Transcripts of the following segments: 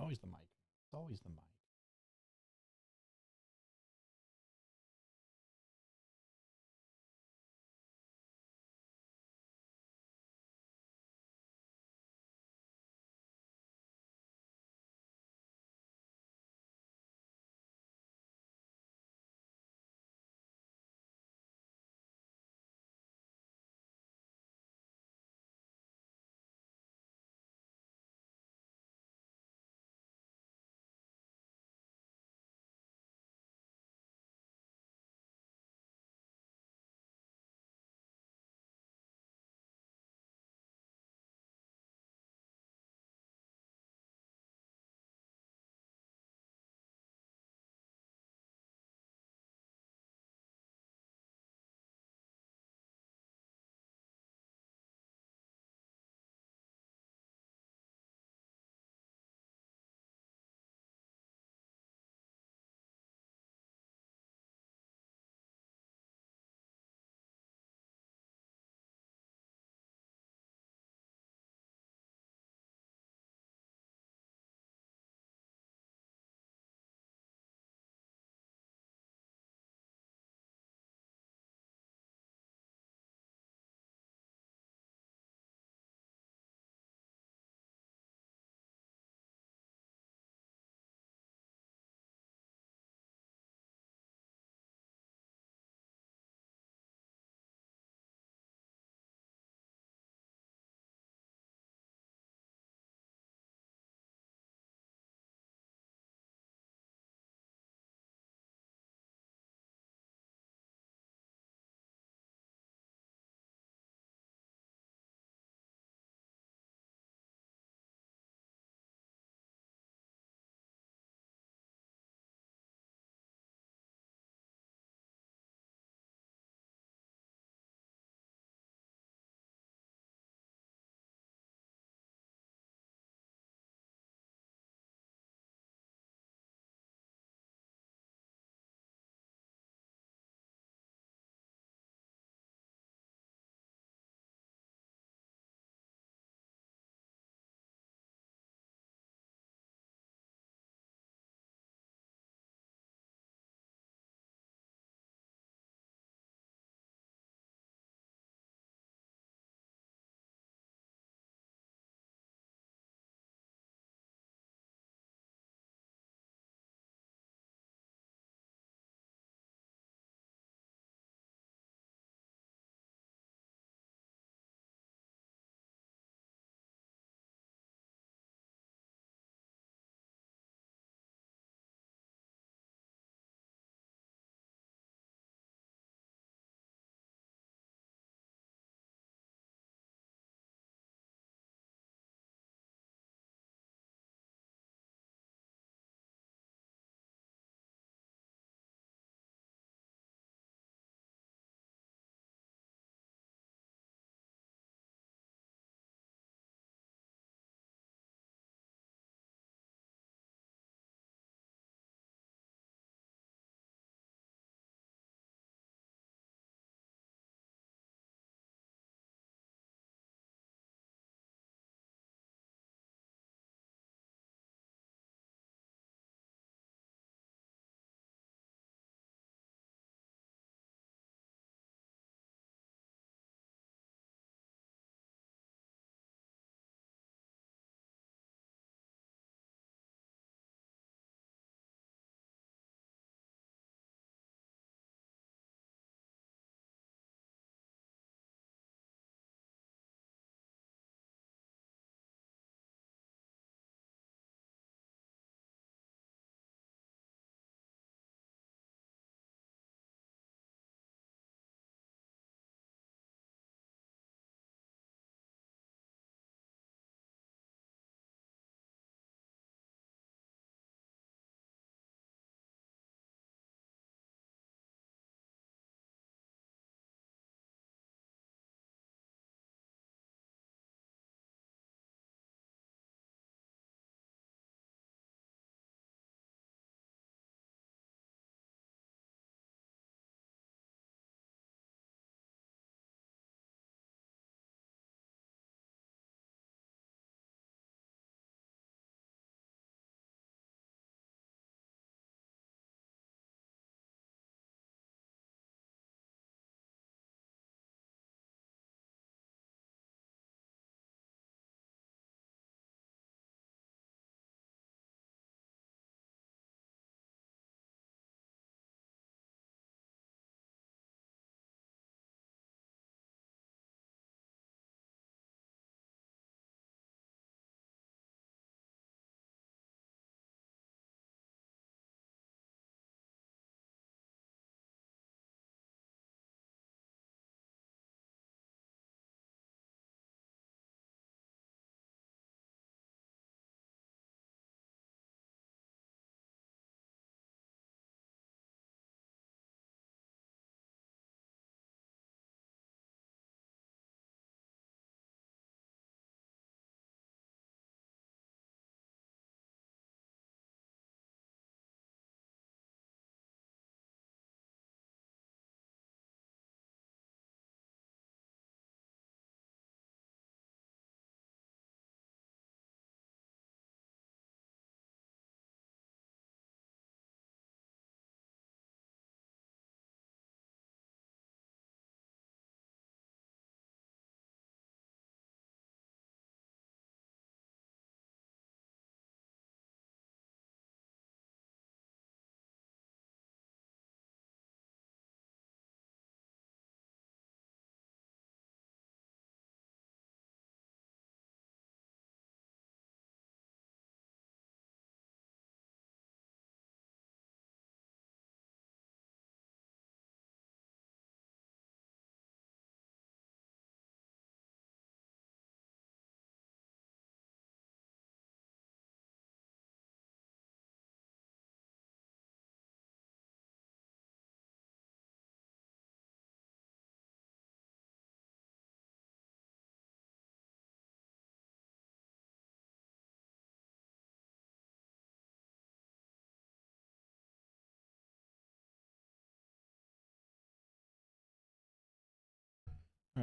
always the mic. It's always the mic.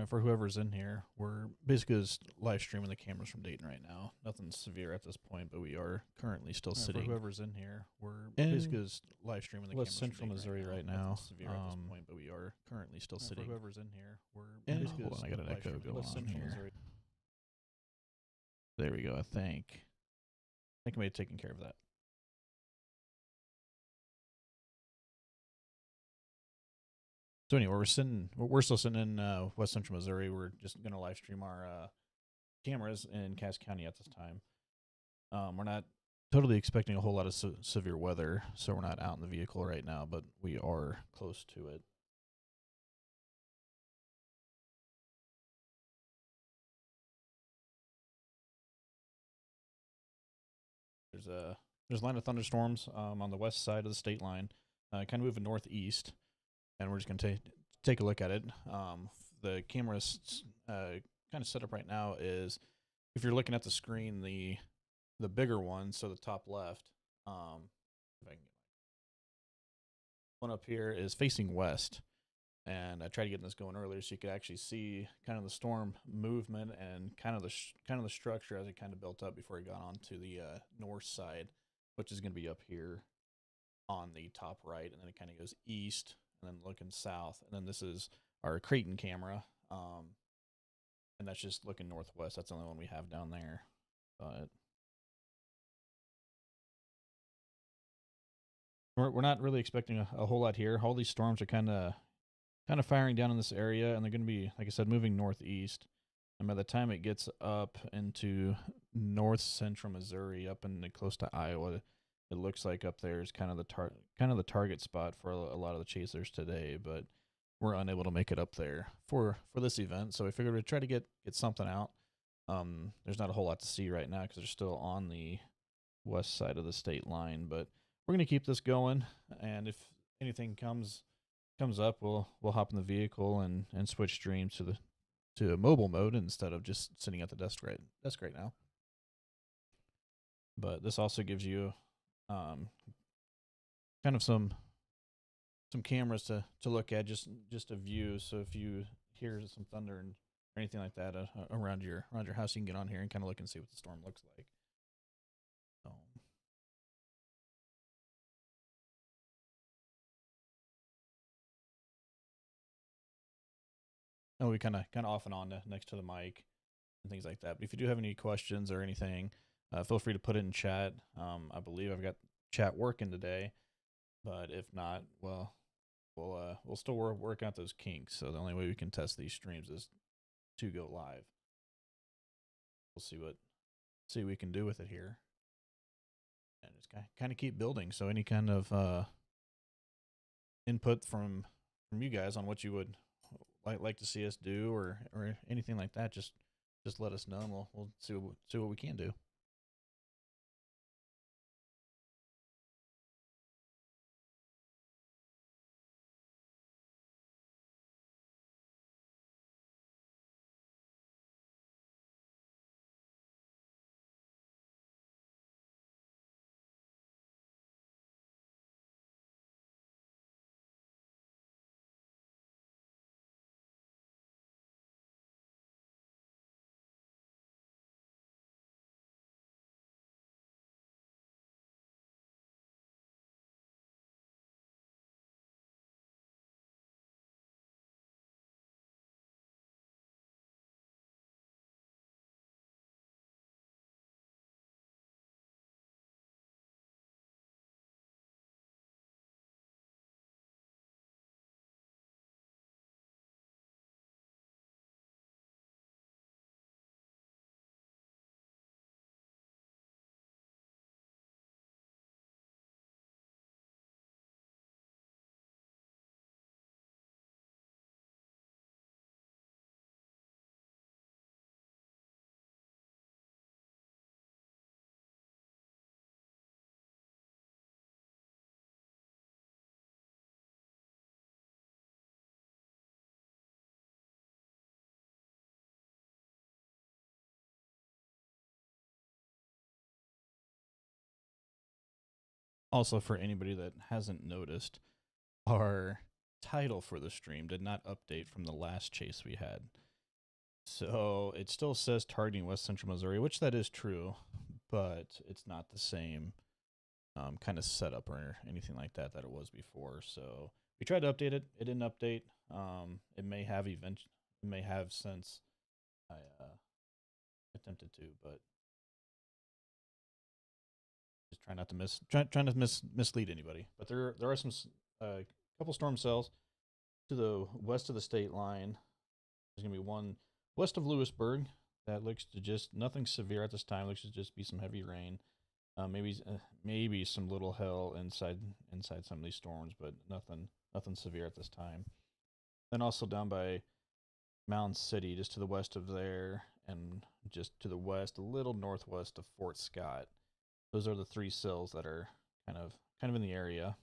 For whoever's in here, we're basically just live streaming the cameras from Dayton right now. Nothing severe at this point, but we are currently still sitting. For whoever's in here, we're basically just live streaming the cameras Central from Dayton Missouri right now. Nothing severe at this point, but we are currently still sitting. For whoever's in here, we're basically hold on, I got an echo going on here. Missouri. There we go. I think I may have taken care of that. So anyway, we're still sitting in West Central Missouri. We're just gonna live stream our cameras in Cass County at this time. We're not totally expecting a whole lot of severe weather, so we're not out in the vehicle right now, but we are close to it. There's a line of thunderstorms on the west side of the state line, kind of moving northeast, and we're just gonna take a look at it. The camera's kind of set up right now is, if you're looking at the screen, the bigger one, so the top left, if I can get one up here, is facing west. And I tried to get this going earlier so you could actually see kind of the storm movement and kind of the structure as it kind of built up before it got onto the north side, which is going to be up here on the top right, and then it kind of goes east and then looking south, and then this is our Creighton camera, and that's just looking northwest. That's the only one we have down there, but we're not really expecting a whole lot here. All these storms are kind of firing down in this area, and they're going to be, like I said, moving northeast. And by the time it gets up into north central Missouri, up in close to Iowa, it looks like up there is kind of the target spot for a lot of the chasers today. But we're unable to make it up there for this event, so we figured we'd try to get something out. There's not a whole lot to see right now because they're still on the west side of the state line, but we're going to keep this going, and if anything comes up, we'll hop in the vehicle and switch streams to a mobile mode instead of just sitting at the desk right now. But this also gives you kind of some cameras to look at, just a view. So if you hear some thunder or anything like that around your house, you can get on here and kind of look and see what the storm looks like. And we kind of off and on next to the mic and things like that. But if you do have any questions or anything, feel free to put it in chat. I believe I've got chat working today, but if not, well, we'll still work out those kinks. So the only way we can test these streams is to go live. We'll see what we can do with it here, and just kind of keep building. So any kind of input from you guys on what you would like to see us do or anything like that, just let us know, and we'll see what we can do. Also, for anybody that hasn't noticed, our title for the stream did not update from the last chase we had. So it still says targeting West Central Missouri, which that is true, but it's not the same kind of setup or anything like that that it was before. So we tried to update it. It didn't update. It may have it may have since I attempted to, but just try not to trying to mislead anybody. But there are some couple storm cells to the west of the state line. There's gonna be one west of Lewisburg that looks to just nothing severe at this time. Looks to just be some heavy rain. Maybe some little hail inside some of these storms, but nothing severe at this time. Then also down by Mound City, just to the west of there, and just to the west, a little northwest of Fort Scott. Those are the three cells that are kind of in the area.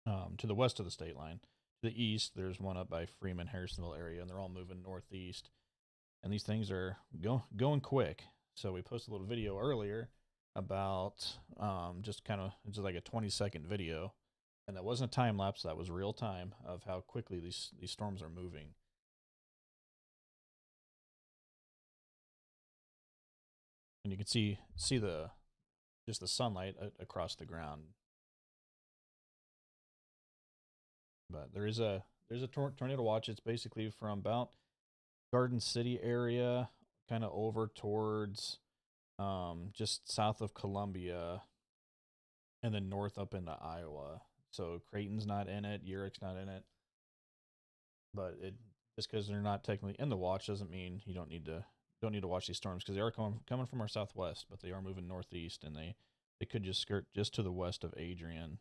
To the west of the state line. To the east, there's one up by Freeman, Harrisonville area, and they're all moving northeast. And these things are going quick. So we posted a little video earlier about just like a 20-second video, and that wasn't a time lapse. That was real time of how quickly these storms are moving. And you can see the just the sunlight across the ground. But there's a tornado watch. It's basically from about Garden City area, kind of over towards just south of Columbia, and then north up into Iowa. So Creighton's not in it, Urick's not in it, but it just because they're not technically in the watch doesn't mean you don't need to watch these storms, because they are coming from our southwest, but they are moving northeast, and they could just skirt just to the west of Adrian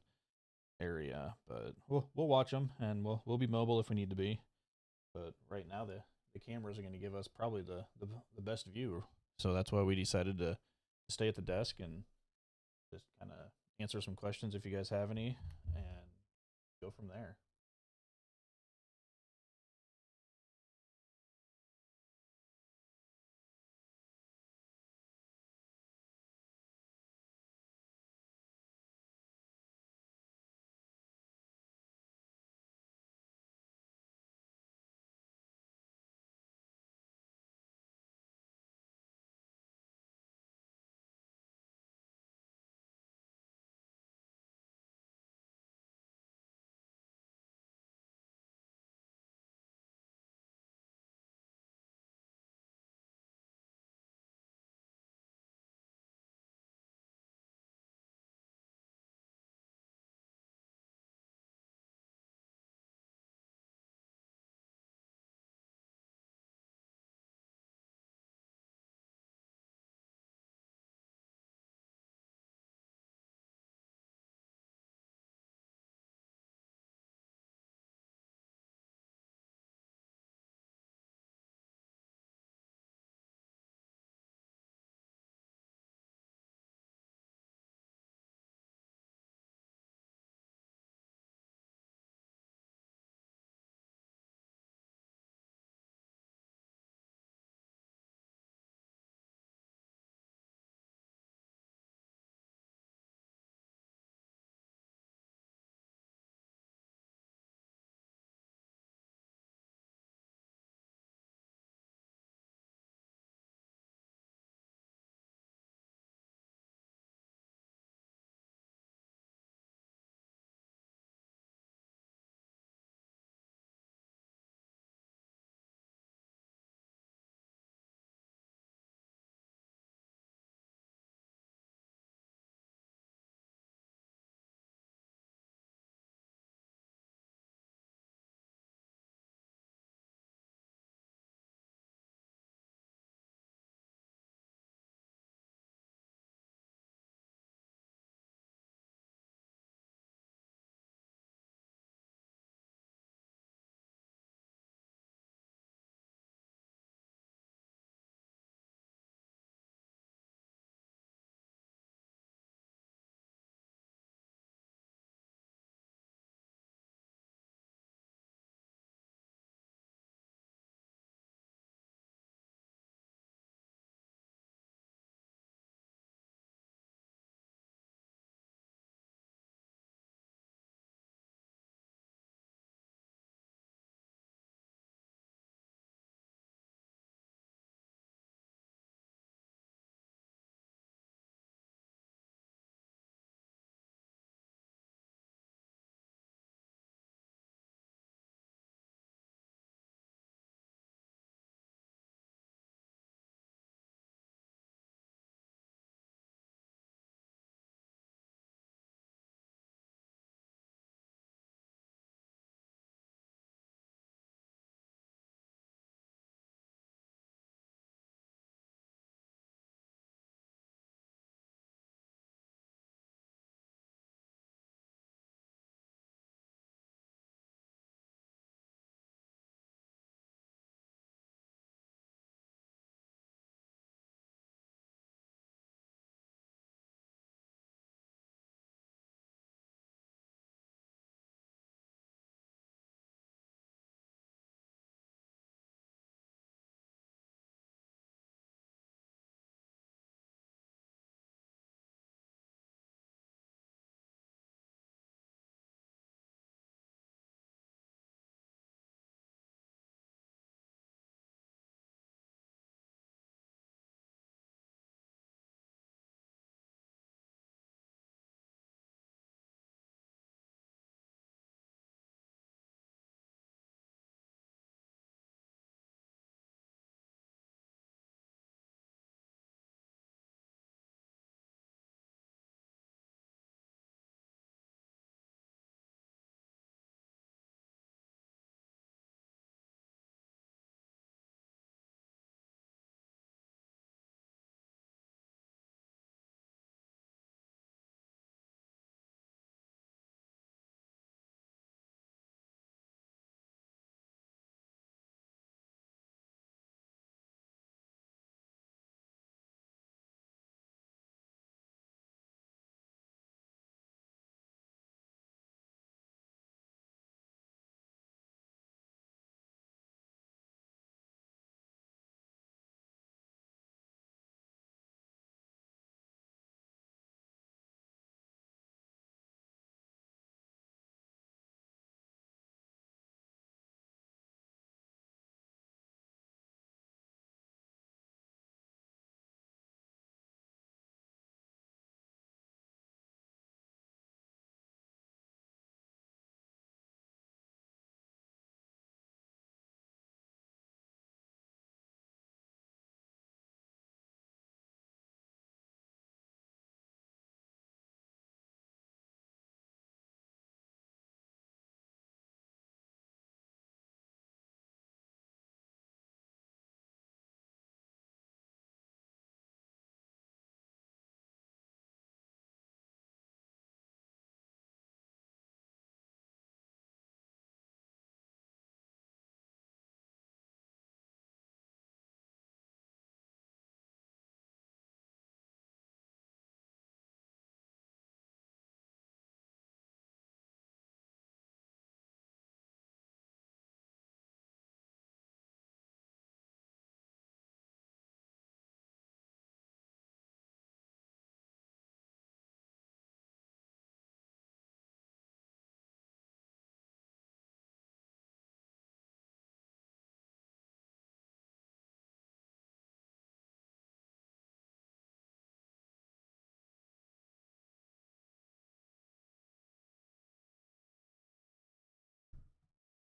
area. But we'll watch them, and we'll be mobile if we need to be. But right now the cameras are going to give us probably the best view, so that's why we decided to stay at the desk and just kind of answer some questions if you guys have any, and go from there.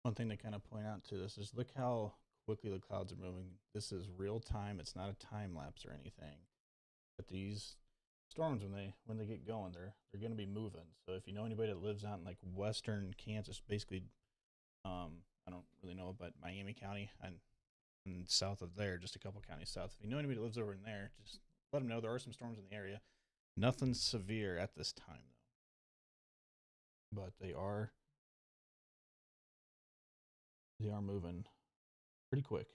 One thing to kind of point out to this is look how quickly the clouds are moving. This is real time. It's not a time lapse or anything. But these storms, when they get going, they're going to be moving. So if you know anybody that lives out in like western Kansas, basically, I don't really know about Miami County and south of there, just a couple counties south. If you know anybody that lives over in there, just let them know there are some storms in the area. Nothing severe at this time though, but they are moving pretty quick.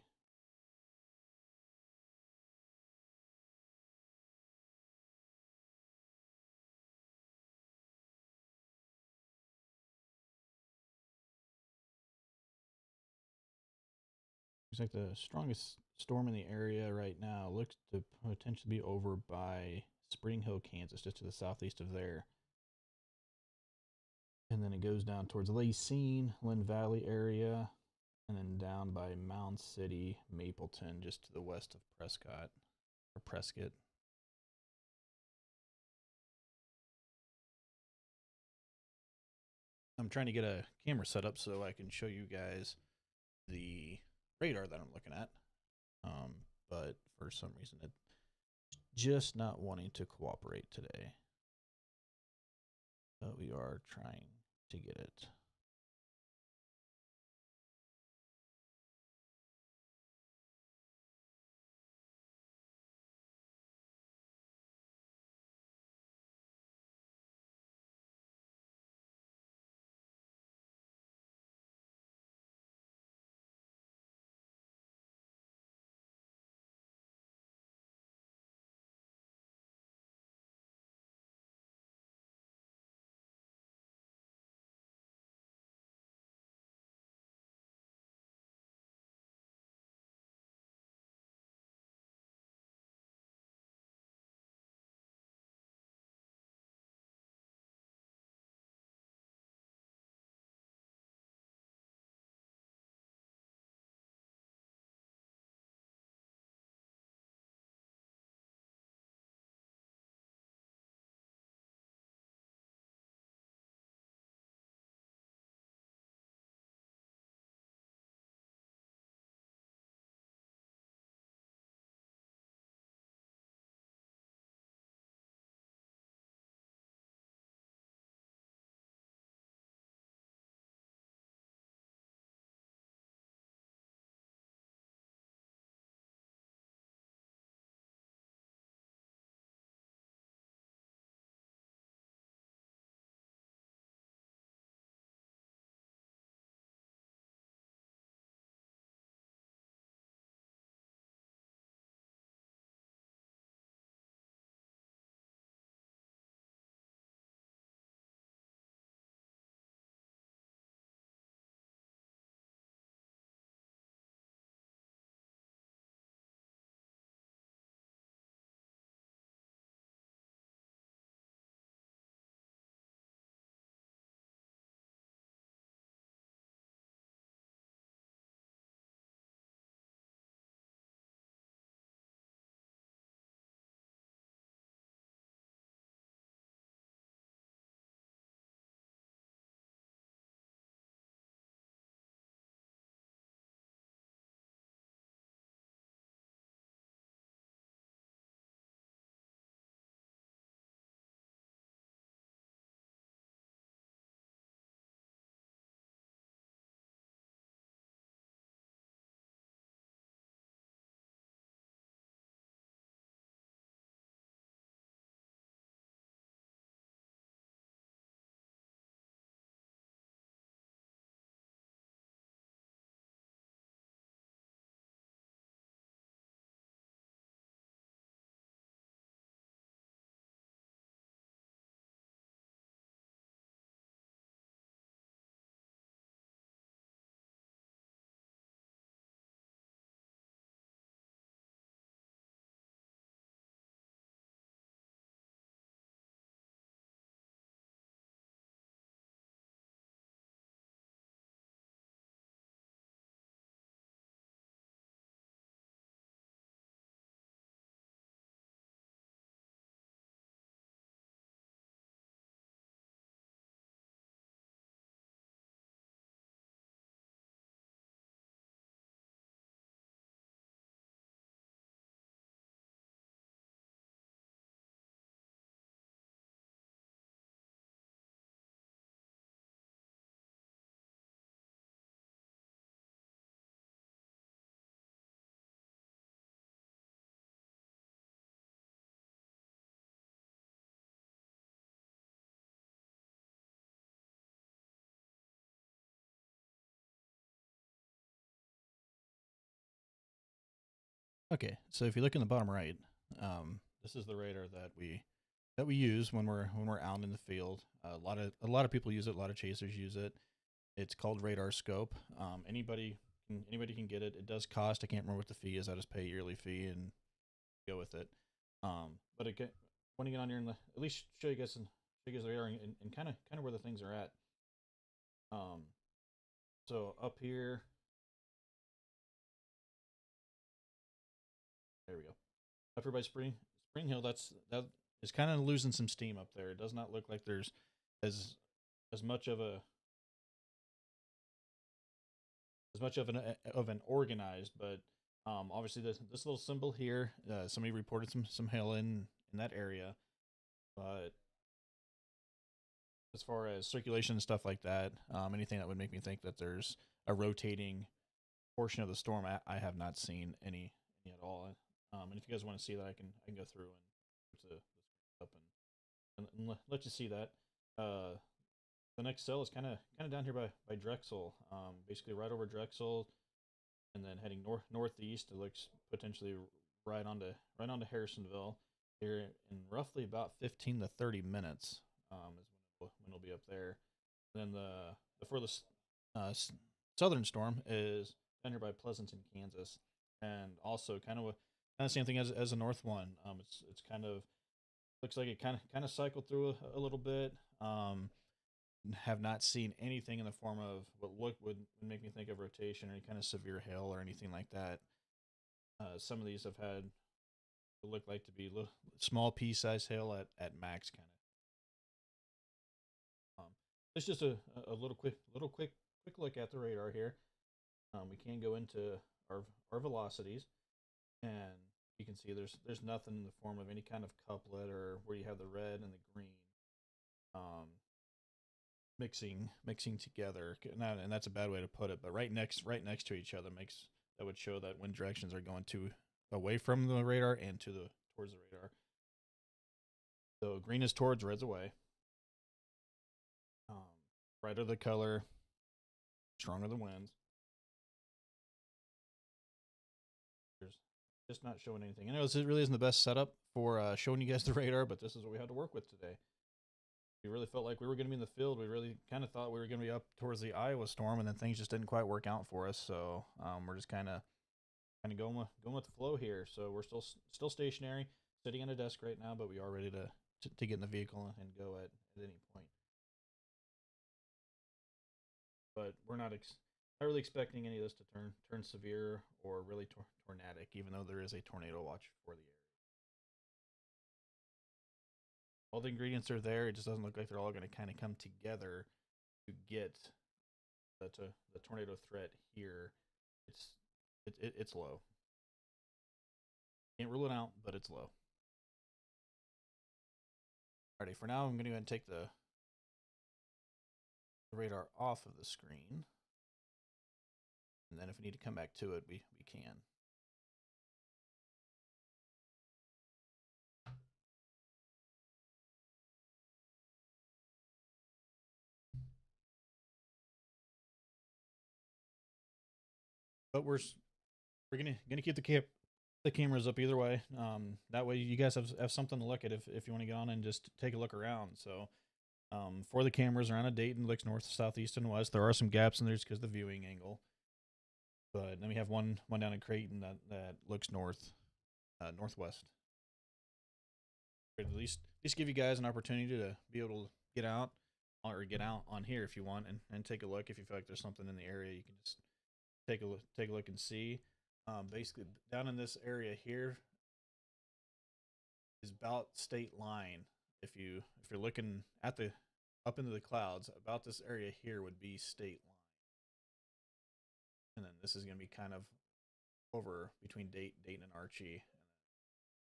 Looks like the strongest storm in the area right now looks to potentially be over by Spring Hill, Kansas, just to the southeast of there. And then it goes down towards Lacine, Lynn Valley area, and then down by Mound City, Mapleton, just to the west of Prescott or Prescott. I'm trying to get a camera set up so I can show you guys the radar that I'm looking at. But for some reason, it's just not wanting to cooperate today. But we are trying to get it. Okay, so if you look in the bottom right, this is the radar that we use when we're out in the field. A lot of people use it. A lot of chasers use it. It's called Radar Scope. Anybody can get it. It does cost. I can't remember what the fee is. I just pay a yearly fee and go with it. But again, when you get on here and at least show you guys the radar and kind of where the things are at. Um, so up here, there we go. Up here by Spring Hill, that is kind of losing some steam up there. It does not look like there's as as much of a as much of an organized, but obviously this little symbol here, somebody reported some hail in that area, but as far as circulation and stuff like that, anything that would make me think that there's a rotating portion of the storm, I have not seen any at all. And if you guys want to see that, I can go through and put the up and let you see that. Uh, the next cell is kind of down here by Drexel, basically right over Drexel, and then heading northeast. It looks potentially right onto Harrisonville here in roughly about 15 to 30 minutes. Is when it'll be up there. Then the furthest uh, southern storm is down here by Pleasanton, Kansas, and also kind of same thing as the north one. It's kind of looks like it kind of cycled through a little bit. Have not seen anything in the form of what would make me think of rotation or any kind of severe hail or anything like that. Some of these have had what look like to be small pea size hail at max kind of. It's just a little quick look at the radar here. We can go into our velocities, and you can see there's nothing in the form of any kind of couplet or where you have the red and the green um, mixing together. And that's a bad way to put it, but right next to each other makes that would show that wind directions are going to away from the radar and towards the radar. So green is towards, red's away. Um, Brighter the color, stronger the winds. There's just not showing anything. I know this really isn't the best setup for showing you guys the radar, but this is what we had to work with today. We really felt like we were going to be in the field. We really kind of thought we were going to be up towards the Iowa storm, and then things just didn't quite work out for us. So we're just kind of going with the flow here. So we're still stationary, sitting at a desk right now, but we are ready to get in the vehicle and go at any point. But we're not really expecting any of this to turn severe or really tornadic, even though there is a tornado watch for the area. All the ingredients are there. It just doesn't look like they're all going to kind of come together to get the tornado threat here. It's it's low. Can't rule it out, but it's low. Alrighty, for now I'm going to go ahead and take the radar off of the screen, and then if we need to come back to it, we can. But we're gonna keep the cameras up either way. That way you guys have something to look at if you want to get on and just take a look around. So for the cameras around a Dayton looks north, south, east, and west. There are some gaps in there because the viewing angle. But then we have one down in Creighton that looks northwest. At least give you guys an opportunity to be able to get out or get out on here if you want and take a look. If you feel like there's something in the area, you can just take a look and see. Basically, down in this area here is about state line. If you're looking at the up into the clouds, about this area here would be state line, and then this is going to be kind of over between Dayton and Archie.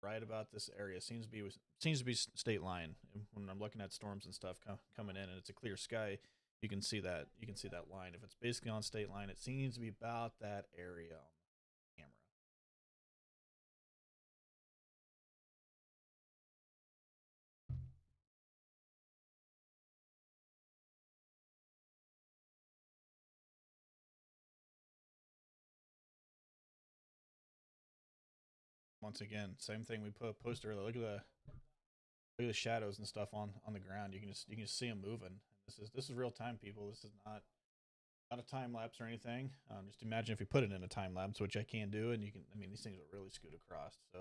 Right about this area seems to be state line. And when I'm looking at storms and stuff coming in, and it's a clear sky, you can see that line. If it's basically on state line, it seems to be about that area on the camera. once again, same thing we put post earlier. Look at the shadows and stuff on the ground. You can just see them moving. This is real time, people. This is not a time lapse or anything. Just imagine if you put it in a time lapse, which I can do, and you can. I mean, these things will really scoot across. So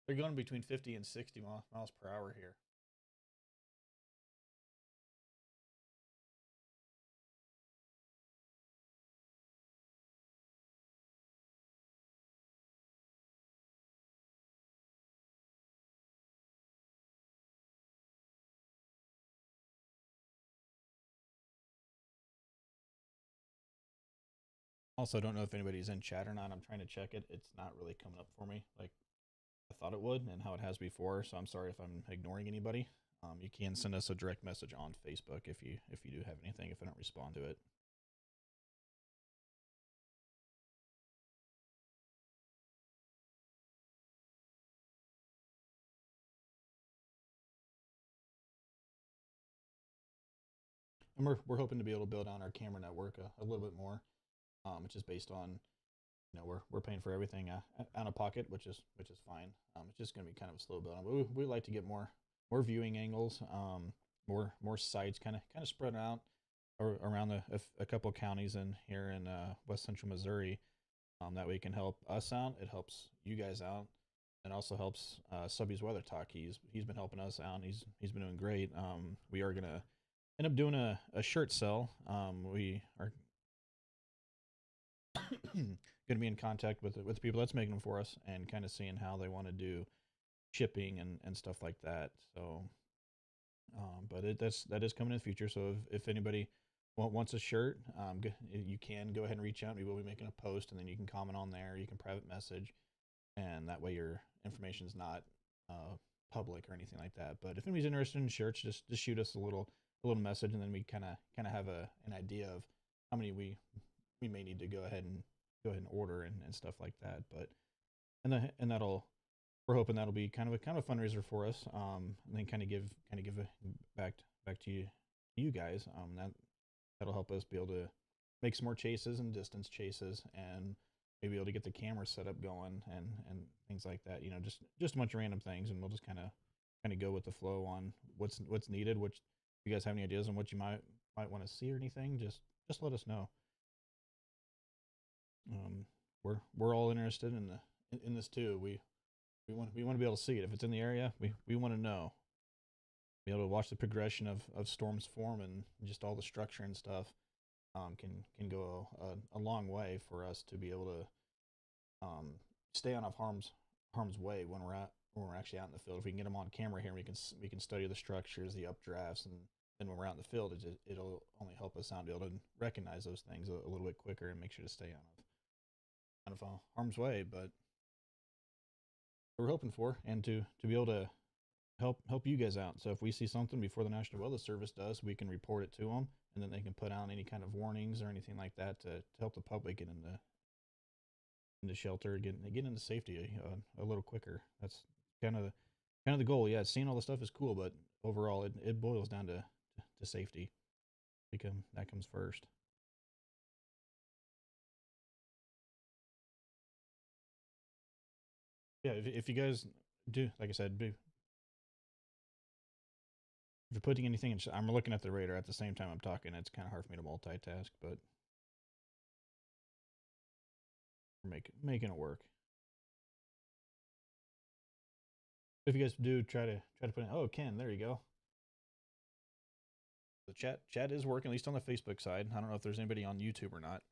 they're going between 50 and 60 miles per hour here. Also, don't know if anybody's in chat or not. I'm trying to check it. It's not really coming up for me like I thought it would, and how it has before. So I'm sorry if I'm ignoring anybody. You can send us a direct message on Facebook if you do have anything. If I don't respond to it. And we're hoping to be able to build on our camera network a little bit more, which is based on we're paying for everything out of pocket, which is fine. It's just going to be kind of a slow build, but we like to get more viewing angles, more sites, kind of spread out around a couple of counties in here in West Central Missouri. That way it can help us out. It helps you guys out. It also helps Subby's Weather Talk. He's been helping us out. He's been doing great. We are gonna end up doing a shirt sell. We are going to be in contact with the people that's making them for us and kind of seeing how they want to do shipping and stuff like that. So, but that is coming in the future. So if anybody wants a shirt, you can go ahead and reach out. We will be making a post, and then you can comment on there. You can private message, and that way your information is not public or anything like that. But if anybody's interested in shirts, just shoot us a little message, and then we kind of have an idea of how many we may need to go ahead and order and stuff like that. But and that'll we're hoping that'll be kind of a fundraiser for us. And then kind of give it back to you guys. That'll help us be able to make some more chases and distance chases, and maybe able to get the camera set up going and things like that. Just a bunch of random things, and we'll just kind of go with the flow on what's needed. Which if you guys have any ideas on what you might want to see or anything, just let us know. We're all interested in this too. We want to be able to see it. If it's in the area, we want to know. Be able to watch the progression of storms form and just all the structure and stuff. Can go a long way for us to be able to stay out of harm's way when we're actually out in the field. If we can get them on camera here, we can study the structures, the updrafts, and then when we're out in the field, it'll only help us out to be able to recognize those things a little bit quicker and make sure to stay out of harm's way. But we're hoping for, and to be able to help you guys out. So if we see something before the National Weather Service does, we can report it to them, and then they can put out any kind of warnings or anything like that to help the public get into shelter, get into safety a little quicker. That's kind of the goal. Yeah, seeing all the stuff is cool, but overall, it boils down to safety. That comes first. Yeah, if you guys do, like I said, if you're putting anything in, I'm looking at the radar at the same time I'm talking. It's kind of hard for me to multitask, but we're making it work. If you guys do try to put in, oh Ken, there you go. The chat is working, at least on the Facebook side. I don't know if there's anybody on YouTube or not,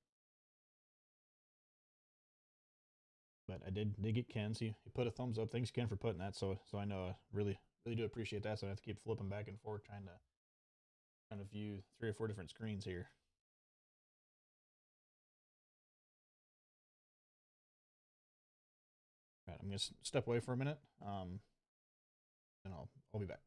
but I did get Ken's. He put a thumbs up. Thanks Ken for putting that. So I know I really do appreciate that. So I have to keep flipping back and forth trying to view 3 or 4 different screens here. All right, I'm gonna step away for a minute. And I'll be back.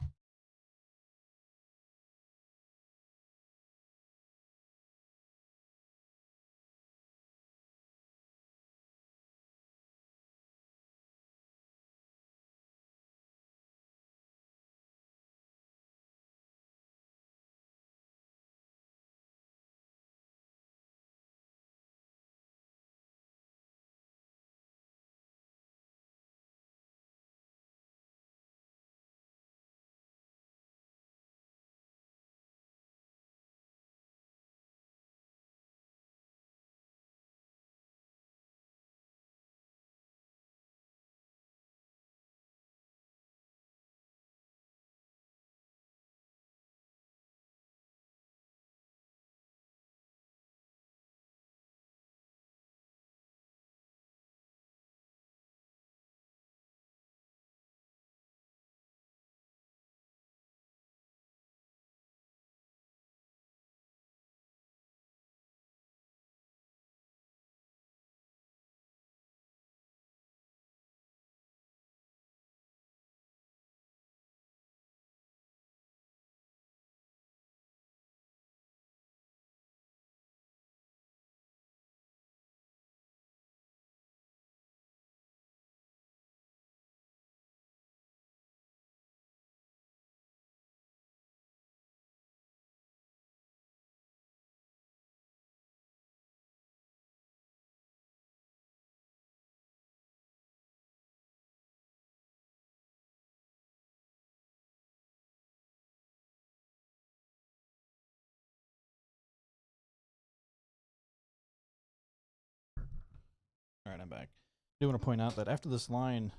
that back. I do want to point out that after this line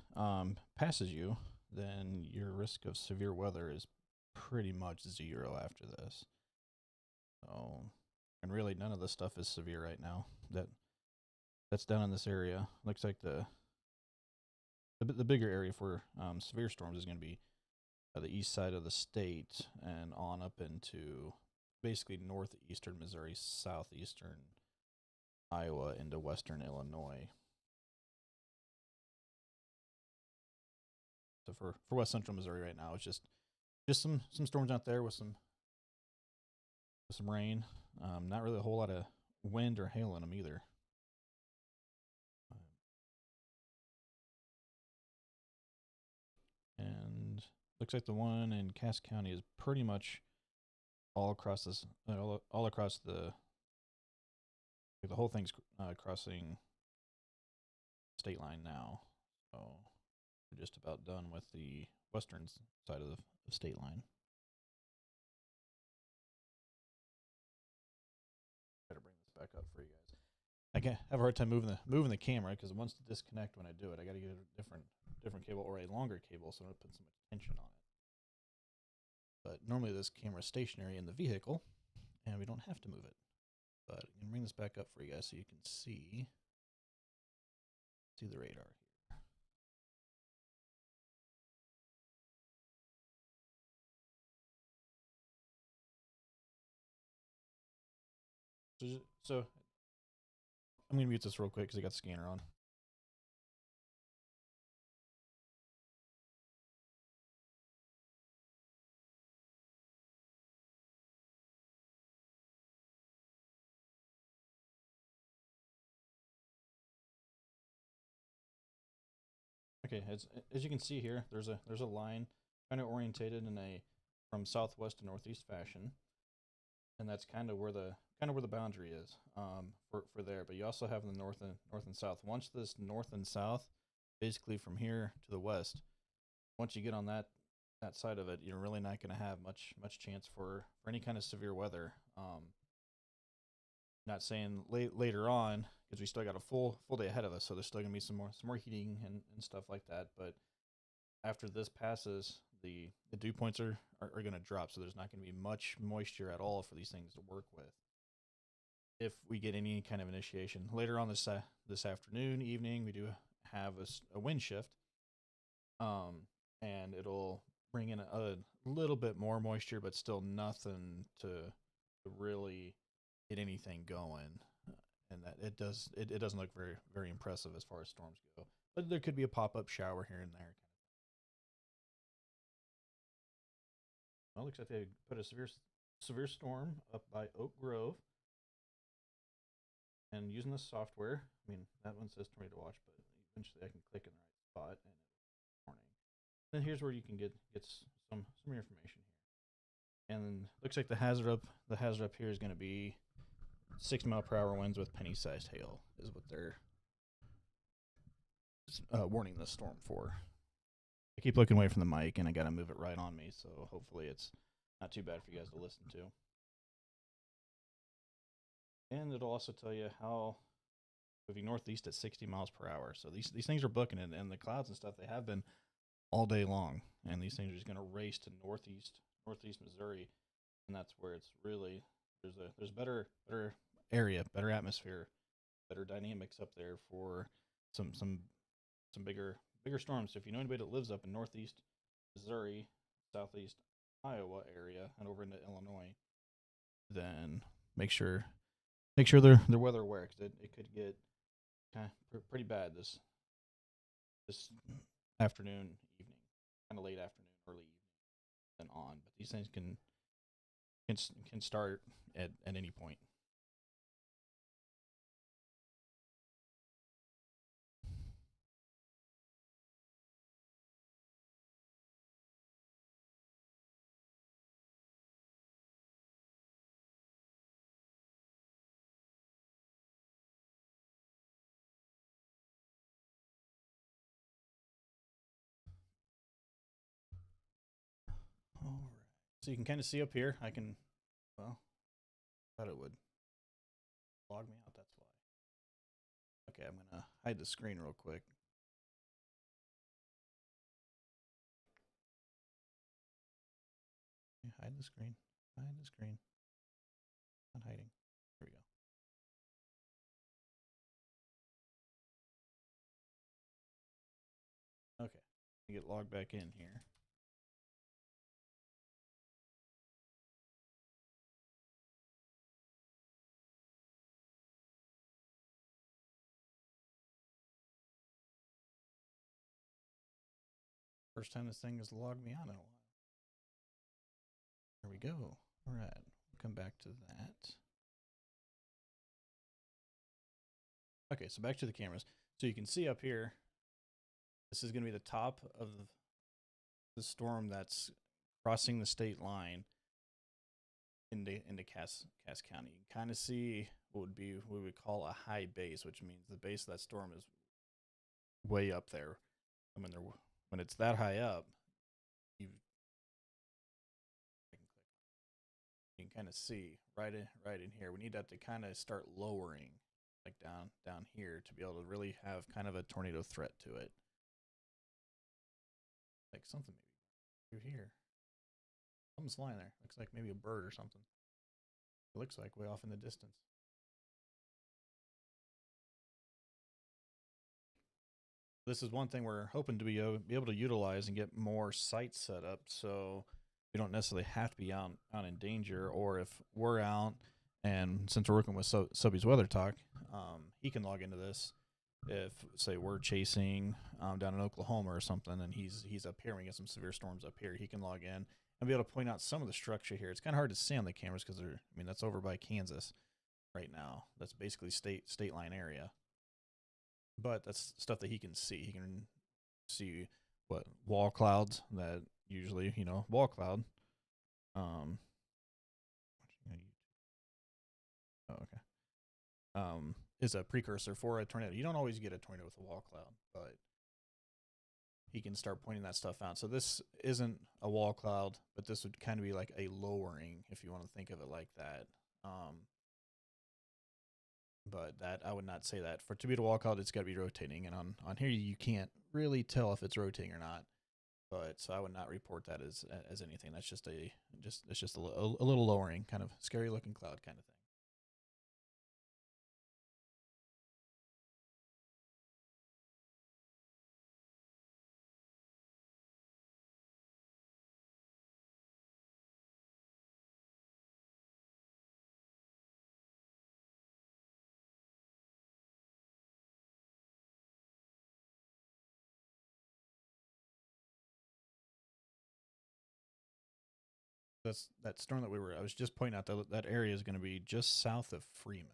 passes you, then your risk of severe weather is pretty much zero after this. So, and really none of this stuff is severe right now. That's down in this area. Looks like the bigger area for severe storms is going to be the east side of the state and on up into basically northeastern Missouri, southeastern Iowa, into western Illinois. So for west central Missouri right now, it's just some storms out there with some rain. Not really a whole lot of wind or hail in them either. And looks like the one in Cass County is pretty much all across this, all across the whole thing's crossing state line now. So we're just about done with the western side of the state line. Better bring this back up for you guys. I have a hard time moving the camera because it wants to disconnect when I do it. I got to get a different cable or a longer cable so I don't put so much tension on it. But normally this camera is stationary in the vehicle, and we don't have to move it. But I'm gonna bring this back up for you guys so you can see the radar here. So I'm gonna mute this real quick because I got the scanner on. Okay, as you can see here, there's a line kind of orientated in a from southwest to northeast fashion, and that's kind of where the boundary is for there. But you also have the north and south. Once this north and south, basically from here to the west, once you get on that side of it, you're really not going to have much chance for any kind of severe weather. Not saying later on because we still got a full day ahead of us, so there's still gonna be some more heating and stuff like that. But after this passes, the dew points are gonna drop, so there's not gonna be much moisture at all for these things to work with. If we get any kind of initiation later on this afternoon, evening, we do have a wind shift, and it'll bring in a little bit more moisture, but still nothing to really get anything going, and that it doesn't look very impressive as far as storms go. But there could be a pop-up shower here and there. Well, looks like they put a severe storm up by Oak Grove, and using this software, I mean that one says tornado watch, but eventually I can click in the right spot and it's warning. Then here's where you can get some information here, and looks like the hazard up here is going to be 6-mile-per-hour winds with penny-sized hail is what they're warning this storm for. I keep looking away from the mic, and I got to move it right on me, so hopefully it's not too bad for you guys to listen to. And it'll also tell you how moving northeast at 60 miles per hour. So these things are booking it, and the clouds and stuff, they have been all day long, and these things are just going to race to northeast Missouri, and that's where it's really there's better area, better atmosphere, better dynamics up there for some bigger storms. So if you know anybody that lives up in northeast Missouri, southeast Iowa area, and over into Illinois, then make sure they're weather aware, because it could get pretty bad this afternoon, evening, kind of late afternoon, early evening, and on. But these things can start at any point. All right. So you can kind of see up here. I can, well, thought it would log me out. That's why. Okay, I'm gonna hide the screen real quick. Okay, hide the screen. Hide the screen. Not hiding. Here we go. Okay, get logged back in here. First time this thing has logged me on in a while. There we go. All right, we'll come back to that. Okay, so back to the cameras. So you can see up here, this is going to be the top of the storm that's crossing the state line into Cass County. You can kind of see what would be what we would call a high base, which means the base of that storm is way up there. I mean, when it's that high up, you can kind of see right in here. We need that to kind of start lowering, like down here, to be able to really have kind of a tornado threat to it. Like something maybe through here. Something's flying there. Looks like maybe a bird or something. It looks like way off in the distance. This is one thing we're hoping to be able to utilize and get more sites set up, so we don't necessarily have to be out in danger. Or if we're out, and since we're working with Subby's Weather Talk, he can log into this. If say we're chasing down in Oklahoma or something, and he's up here, and we get some severe storms up here, he can log in and be able to point out some of the structure here. It's kind of hard to see on the cameras because that's over by Kansas right now. That's basically state line area. But that's stuff that he can see. He can see what wall clouds that usually, wall cloud. Oh, okay. Is a precursor for a tornado. You don't always get a tornado with a wall cloud, but he can start pointing that stuff out. So this isn't a wall cloud, but this would kind of be like a lowering, if you want to think of it like that. But that I would not say that for to be a wall cloud, it's got to be rotating, and on here you can't really tell if it's rotating or not. But so I would not report that as anything. That's just it's just a little lowering, kind of scary looking cloud kind of thing. That storm that I was just pointing out that area is going to be just south of Freeman.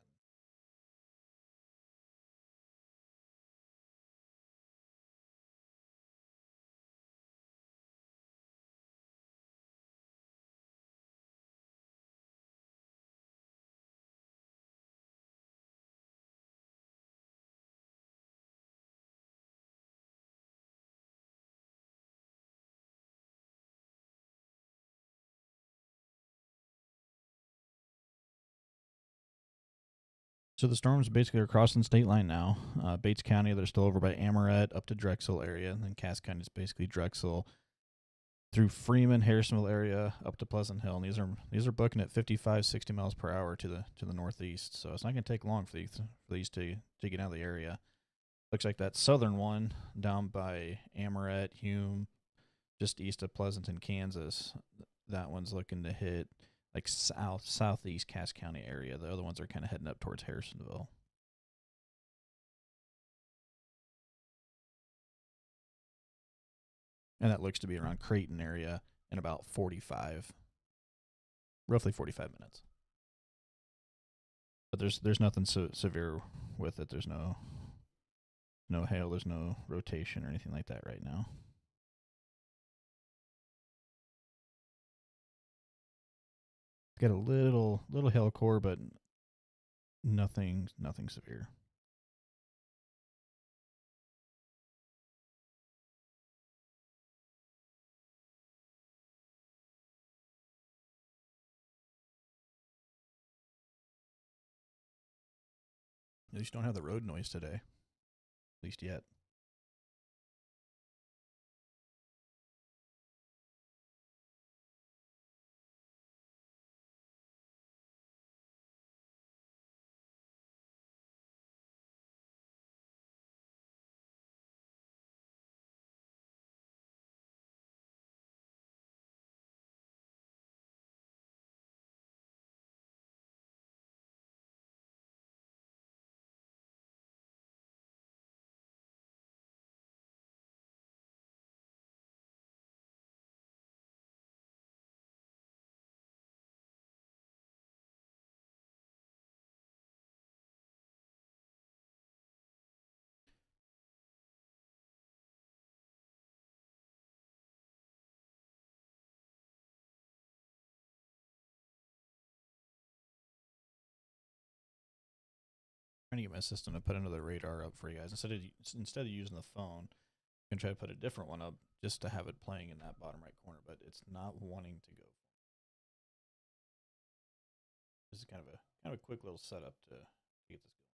So the storms basically are crossing state line now. Bates County, they're still over by Amoret up to Drexel area, and then Cass County is basically Drexel through Freeman, Harrisonville area up to Pleasant Hill. And these are booking at 55, 60 miles per hour to the northeast. So it's not going to take long for these to get out of the area. Looks like that southern one down by Amoret, Hume, just east of Pleasanton, Kansas. That one's looking to hit like southeast Cass County area. The other ones are kind of heading up towards Harrisonville. And that looks to be around Creighton area in about roughly 45 minutes. But there's nothing severe with it. There's no hail. There's no rotation or anything like that right now. It's got a little hail core, but nothing severe. At least you don't have the road noise today. least yet. Trying to get my system to put another radar up for you guys instead of using the phone. You can try to put a different one up just to have it playing in that bottom right corner, but it's not wanting to go. This is kind of a quick little setup to get this going.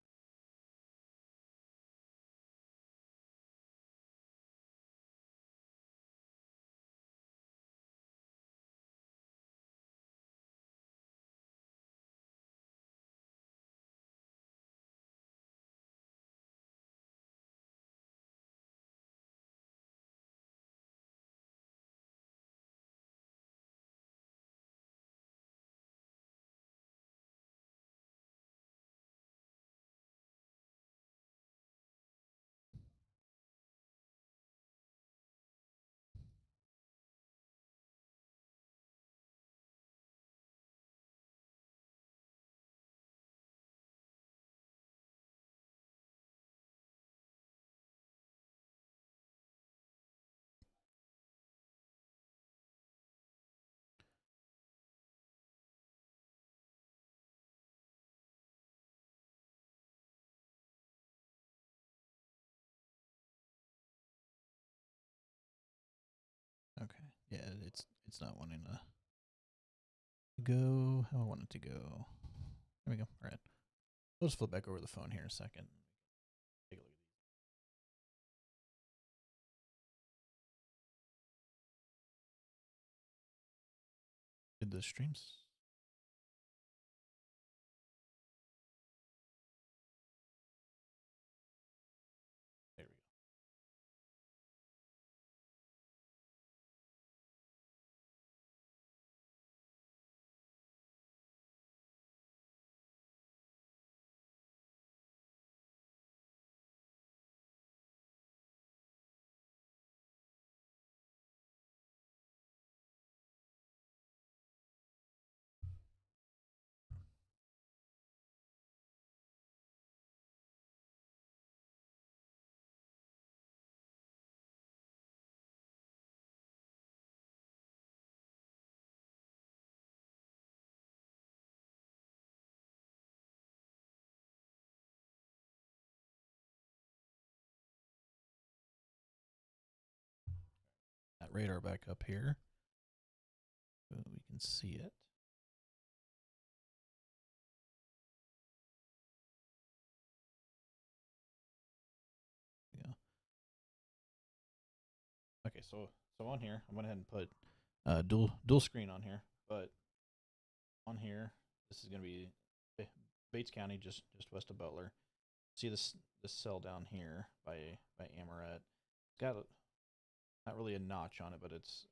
Okay. Yeah, it's not wanting to go how I want it to go. There we go. All right. We'll just flip back over the phone here in a second. Take a look at these. Did the streams? There we go. That radar back up here. So we can see it. Yeah. Okay, so on here, I went ahead and put dual screen on here, but on here, this is gonna be Bates County, just west of Butler. See this cell down here by Amaret. It's got not really a notch on it, but it's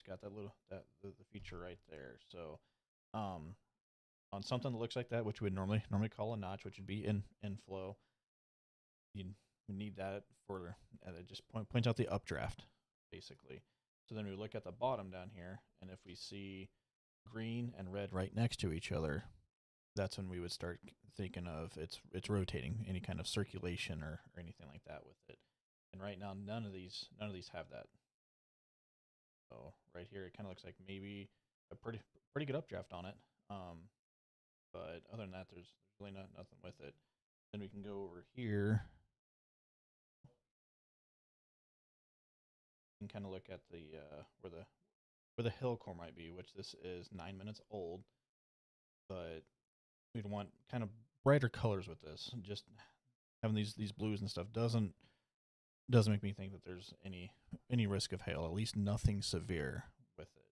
got that little the feature right there. So, on something that looks like that, which we would normally call a notch, which would be in flow, you need that for it just points out the updraft basically. So then we look at the bottom down here, and if we see green and red right next to each other, that's when we would start thinking of it's rotating, any kind of circulation or anything like that with it. And right now, none of these have that. So right here, it kind of looks like maybe a pretty good updraft on it. But other than that, there's really nothing with it. Then we can go over here and kind of look at the where the hill core might be, which this is 9 minutes old, but we'd want kind of brighter colors with this. Just having these blues and stuff doesn't make me think that there's any risk of hail. At least nothing severe with it.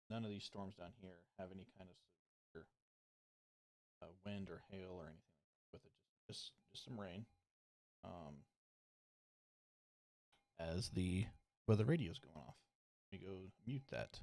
None of these storms down here have any kind of severe wind or hail or anything with it. Just some rain. As the weather radio's going off, let me go mute that.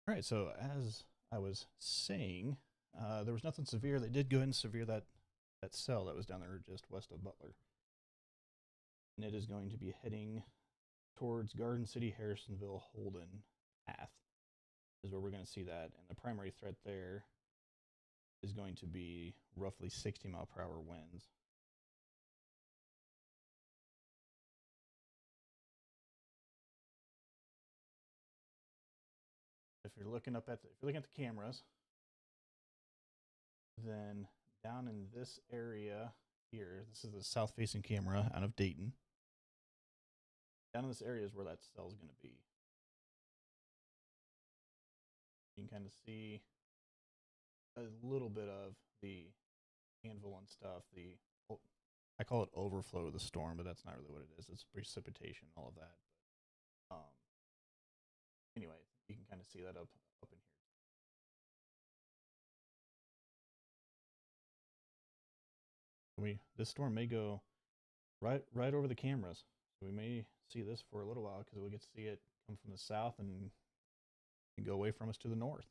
All right, so as I was saying, there was nothing severe. They did go ahead and severe that cell that was down there just west of Butler, and it is going to be heading towards Garden City, Harrisonville, Holden path is where we're going to see that, and the primary threat there is going to be roughly 60-mile-per-hour winds. If you're looking at the cameras, then down in this area here, this is the south-facing camera out of Dayton. Down in this area is where that cell is going to be. You can kind of see a little bit of the anvil and stuff. I call it overflow of the storm, but that's not really what it is. It's precipitation, all of that. But, anyway, you can kind of see that up in here. This storm may go right over the cameras. So we may see this for a little while because we get to see it come from the south and go away from us to the north.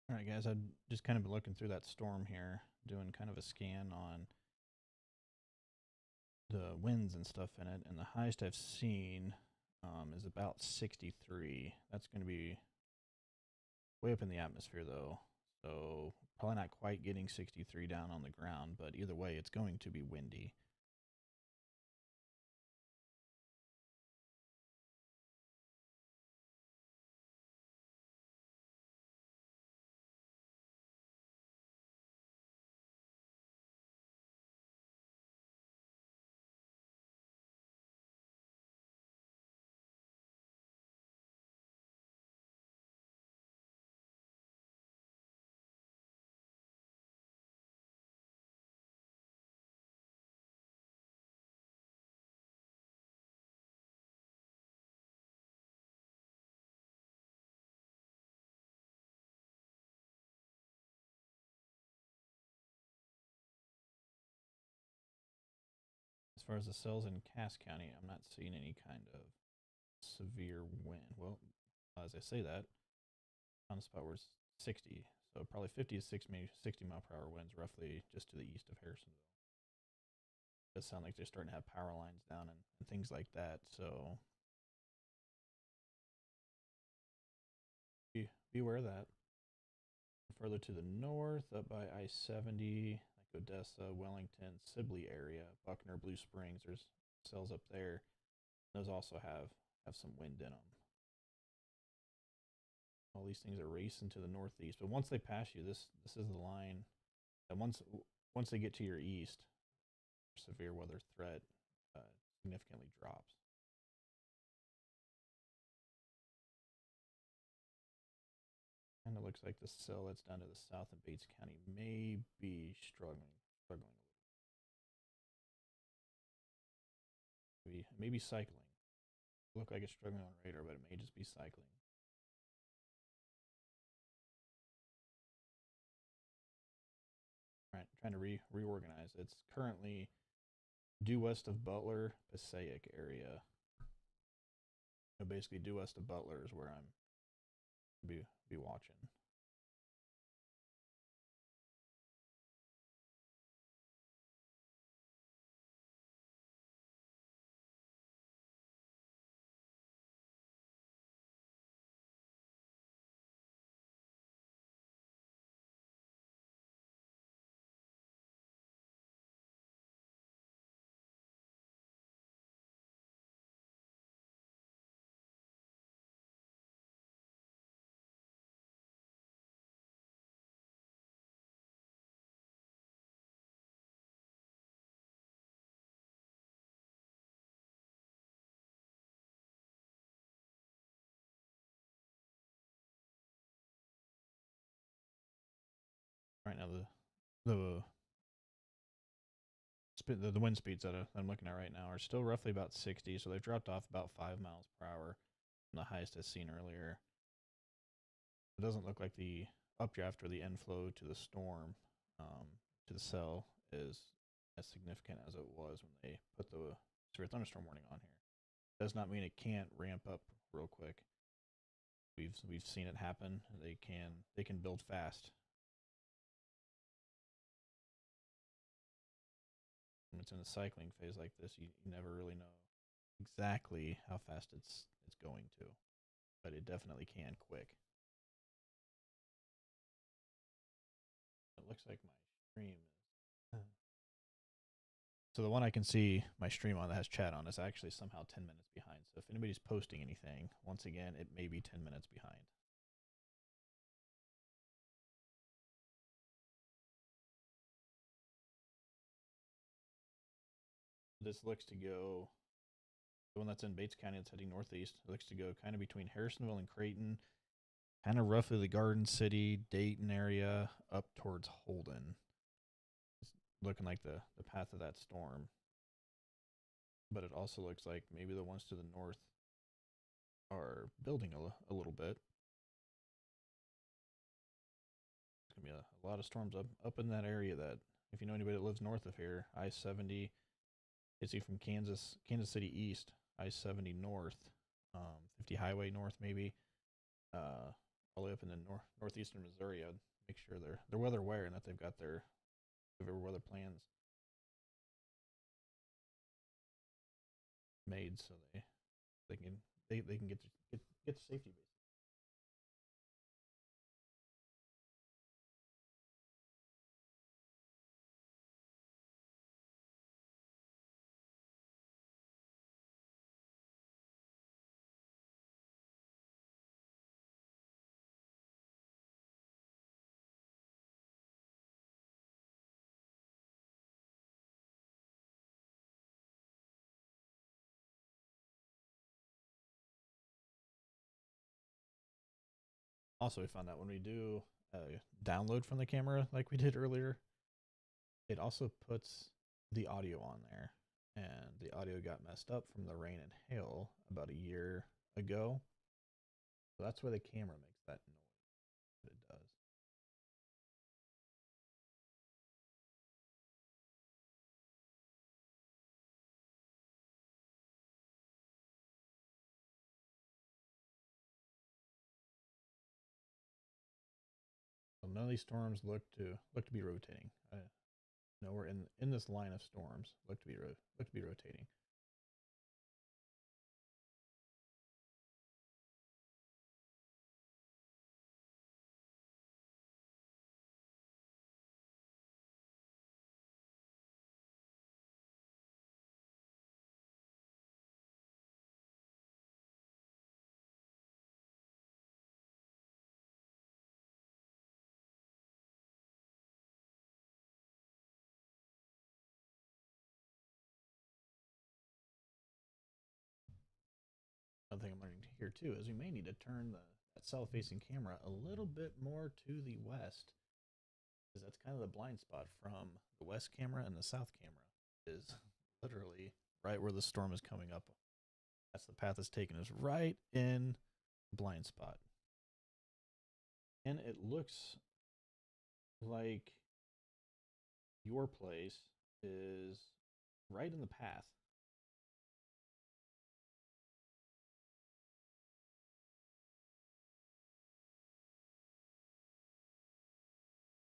All right, guys, I've just kind of been looking through that storm here, doing kind of a scan on the winds and stuff in it, and the highest I've seen is about 63. That's going to be way up in the atmosphere, though, so probably not quite getting 63 down on the ground, but either way, it's going to be windy. As far as the cells in Cass County, I'm not seeing any kind of severe wind. Well, as I say that, on the spot where it's 60, so probably 50 to 60 mile per hour winds, roughly just to the east of Harrisonville. It does sound like they're starting to have power lines down and things like that. So be aware of that. Further to the north, up by I-70, like Odessa, Wellington, Sibley area, Buckner, Blue Springs, there's cells up there. Those also have some wind in them. All these things are racing to the northeast, but once they pass you, this is the line. And once they get to your east, severe weather threat uh, significantly drops. And it looks like the cell that's down to the south in Bates County may be struggling a little. Maybe cycling. Look like it's struggling on radar, but it may just be cycling. Right, trying to reorganize. It's currently due west of Butler, Passaic area. So basically, due west of Butler is where I'm be watching. Right now, the wind speeds that I'm looking at right now are still roughly about 60, so they've dropped off about 5 miles per hour from the highest I've seen earlier. It doesn't look like the updraft or the inflow to the storm, to the cell, is as significant as it was when they put the severe thunderstorm warning on here. Does not mean it can't ramp up real quick. We've seen it happen. They can build fast. When it's in a cycling phase like this, you never really know exactly how fast it's going to, but it definitely can quick. It looks like my stream is. So the one I can see my stream on that has chat on is actually somehow 10 minutes behind. So if anybody's posting anything, once again, it may be 10 minutes behind. This looks to go, the one that's in Bates County that's heading northeast, it looks to go kind of between Harrisonville and Creighton, kind of roughly the Garden City, Dayton area, up towards Holden. It's looking like the path of that storm. But it also looks like maybe the ones to the north are building a little bit. It's gonna be a lot of storms up in that area. That if you know anybody that lives north of here, I-70, it's from Kansas City east, I-70 north, 50 highway north maybe, all the way up in the northeastern Missouri, I'd make sure they're weather aware and that they've got their weather plans made so they can they can get to safety basically. Also, we found out when we do download from the camera like we did earlier, it also puts the audio on there, and the audio got messed up from the rain and hail about a year ago. So that's why the camera makes that noise that it does. So none of these storms look to be rotating. No, we're in this line of storms. Look to be rotating. Another thing I'm learning here too is we may need to turn that south-facing camera a little bit more to the west, because that's kind of the blind spot from the west camera, and the south camera is literally right where the storm is coming up. That's the path it's taken, is right in the blind spot. And it looks like your place is right in the path.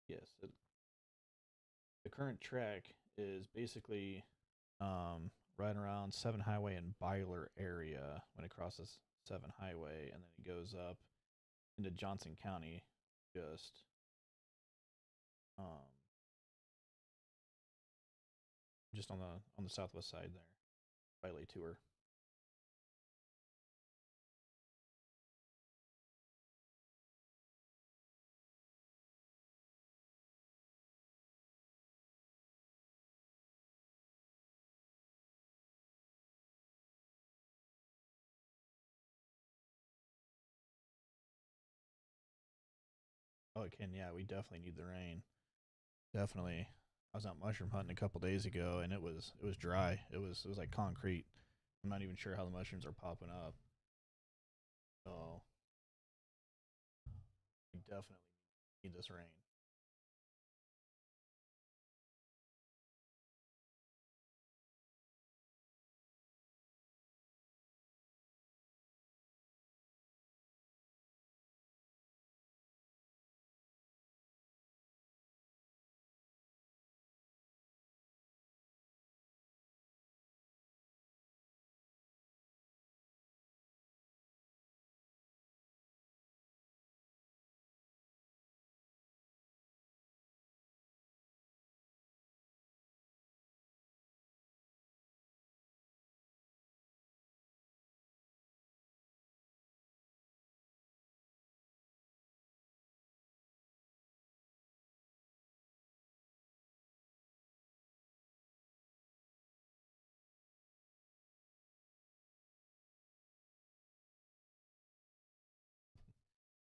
Yes, the current track is basically right around 7 Highway and Byler area when it crosses 7 Highway, and then it goes up into Johnson County, just um, just on the southwest side there, by Lake Tour. Oh, it can. Yeah, we definitely need the rain. Definitely. I was out mushroom hunting a couple days ago, and it was dry. It was like concrete. I'm not even sure how the mushrooms are popping up. So we definitely need this rain.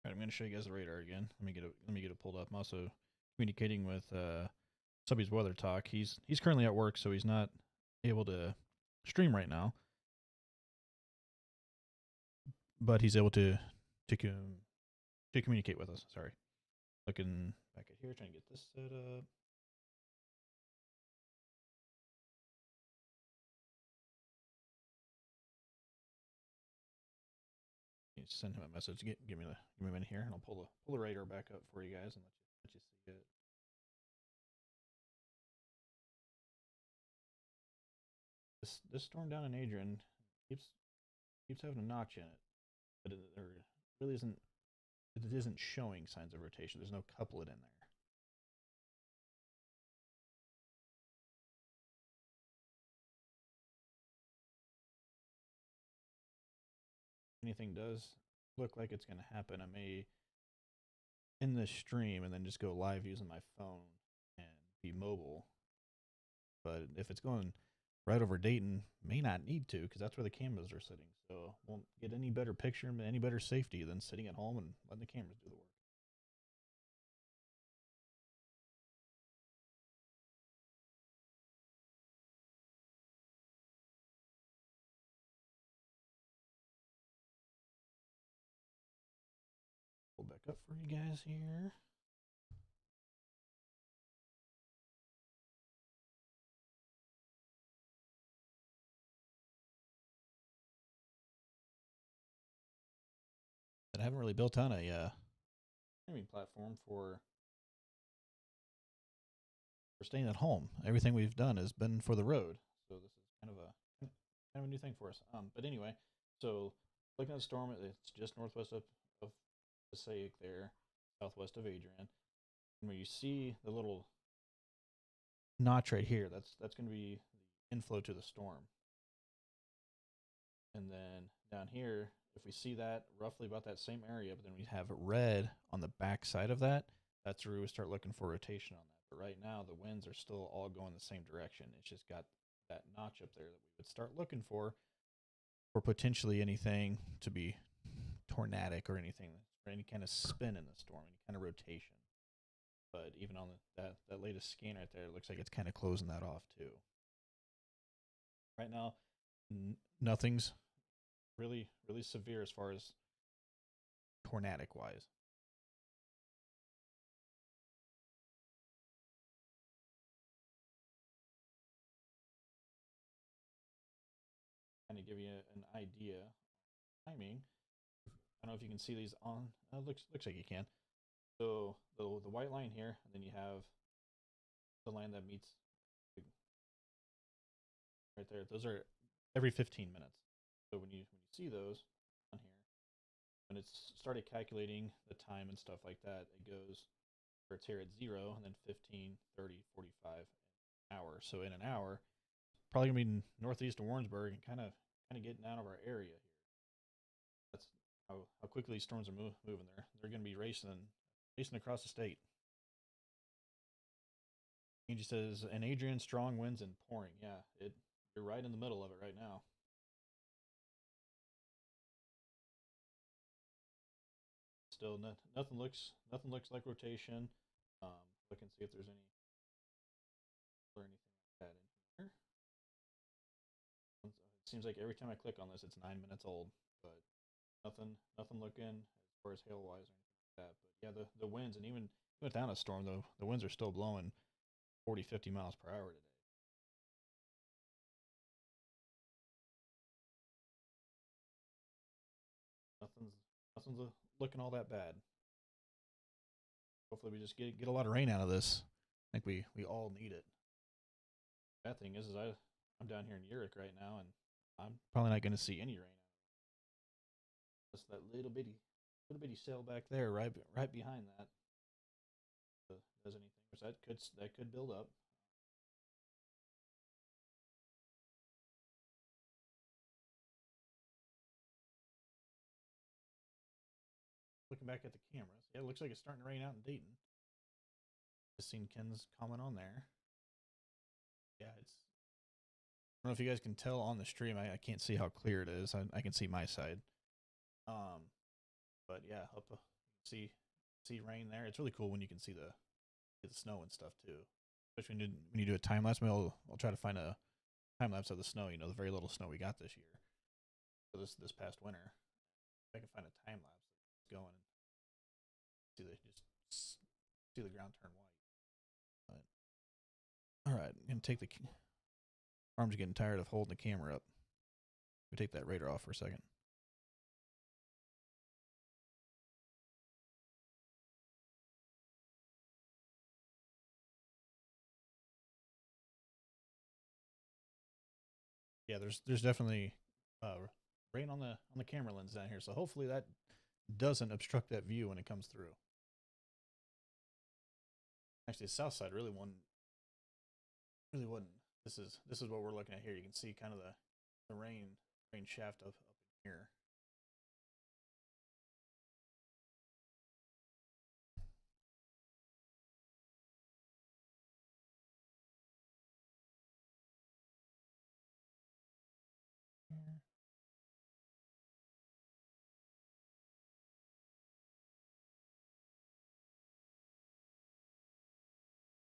All right, I'm going to show you guys the radar again. Let me get it pulled up. I'm also communicating with Subby's Weather Talk. He's currently at work, so he's not able to stream right now, but he's able to communicate with us. Sorry, looking back at here, trying to get this set up. You send him a message. Give me a minute here, and I'll pull the radar back up for you guys and let you see it. This storm down in Adrian keeps having a notch in it, but there really isn't. It isn't showing signs of rotation. There's no couplet in there. Anything does look like it's going to happen, I may end this stream and then just go live using my phone and be mobile. But if it's going right over Dayton, may not need to because that's where the cameras are sitting. So won't get any better picture and any better safety than sitting at home and letting the cameras do the work. Pull back up for you guys here. But I haven't really built on a streaming platform for staying at home. Everything we've done has been for the road, so this is kind of a new thing for us. But anyway, so looking at the storm, it's just northwest of Passaic there, southwest of Adrian. And when you see the little notch right here, that's going to be the inflow to the storm. And then down here, if we see that roughly about that same area, but then we have red on the back side of that, that's where we start looking for rotation on that. But right now, the winds are still all going the same direction. It's just got that notch up there that we would start looking for potentially anything to be tornadic or anything, or any kind of spin in the storm, any kind of rotation. But even on that latest scan right there, it looks like it's kind of closing that off too. Right now, nothing's really severe as far as tornadic wise. Kind of give you an idea timing. I don't know if you can see these on. Looks like you can. So the white line here, and then you have the line that meets right there. Those are every 15 minutes. So when you see those on here, when it's started calculating the time and stuff like that, it goes where it's here at 0, and then 15, 30, 45 an hour. So in an hour, probably gonna be northeast of Warrensburg and kind of getting out of our area here. That's how quickly these storms are moving there. They're going to be racing across the state. Angie says, and Adrian, strong winds and pouring. Yeah, you're right in the middle of it right now. Still, nothing looks like rotation. Look and see if there's any or anything like that in here. It seems like every time I click on this, it's 9 minutes old, but nothing looking as far as hail wise or anything like that. But yeah, the winds, and even without a storm though, the winds are still blowing 40, 50 miles per hour today. Nothing's looking all that bad. Hopefully we just get a lot of rain out of this. I think we all need it. Bad thing is I'm down here in Urich right now, and I'm probably not going to see any rain. Just that little bitty sail back there, right behind that. Does anything? So that could build up. Looking back at the cameras, yeah, it looks like it's starting to rain out in Dayton. Just seen Ken's comment on there. Yeah, it's. I don't know if you guys can tell on the stream. I can't see how clear it is. I can see my side. But yeah, see rain there. It's really cool when you can see the snow and stuff too. Especially when you do a time lapse. Maybe I'll try to find a time lapse of the snow. You know, the very little snow we got this year. So this past winter, if I can find a time lapse that's going, see the ground turn white. But all right, I'm gonna take the arms are getting tired of holding the camera up. We take that radar off for a second. Yeah, there's definitely rain on the camera lens down here, so hopefully that doesn't obstruct that view when it comes through. Actually, the south side really wouldn't. This is what we're looking at here. You can see kind of the rain shaft up in here.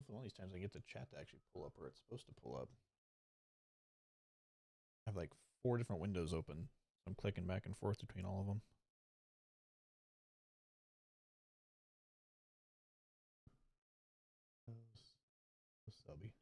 One of these times I get the chat to actually pull up where it's supposed to pull up. I have like 4 different windows open. So I'm clicking back and forth between all of them. Subby.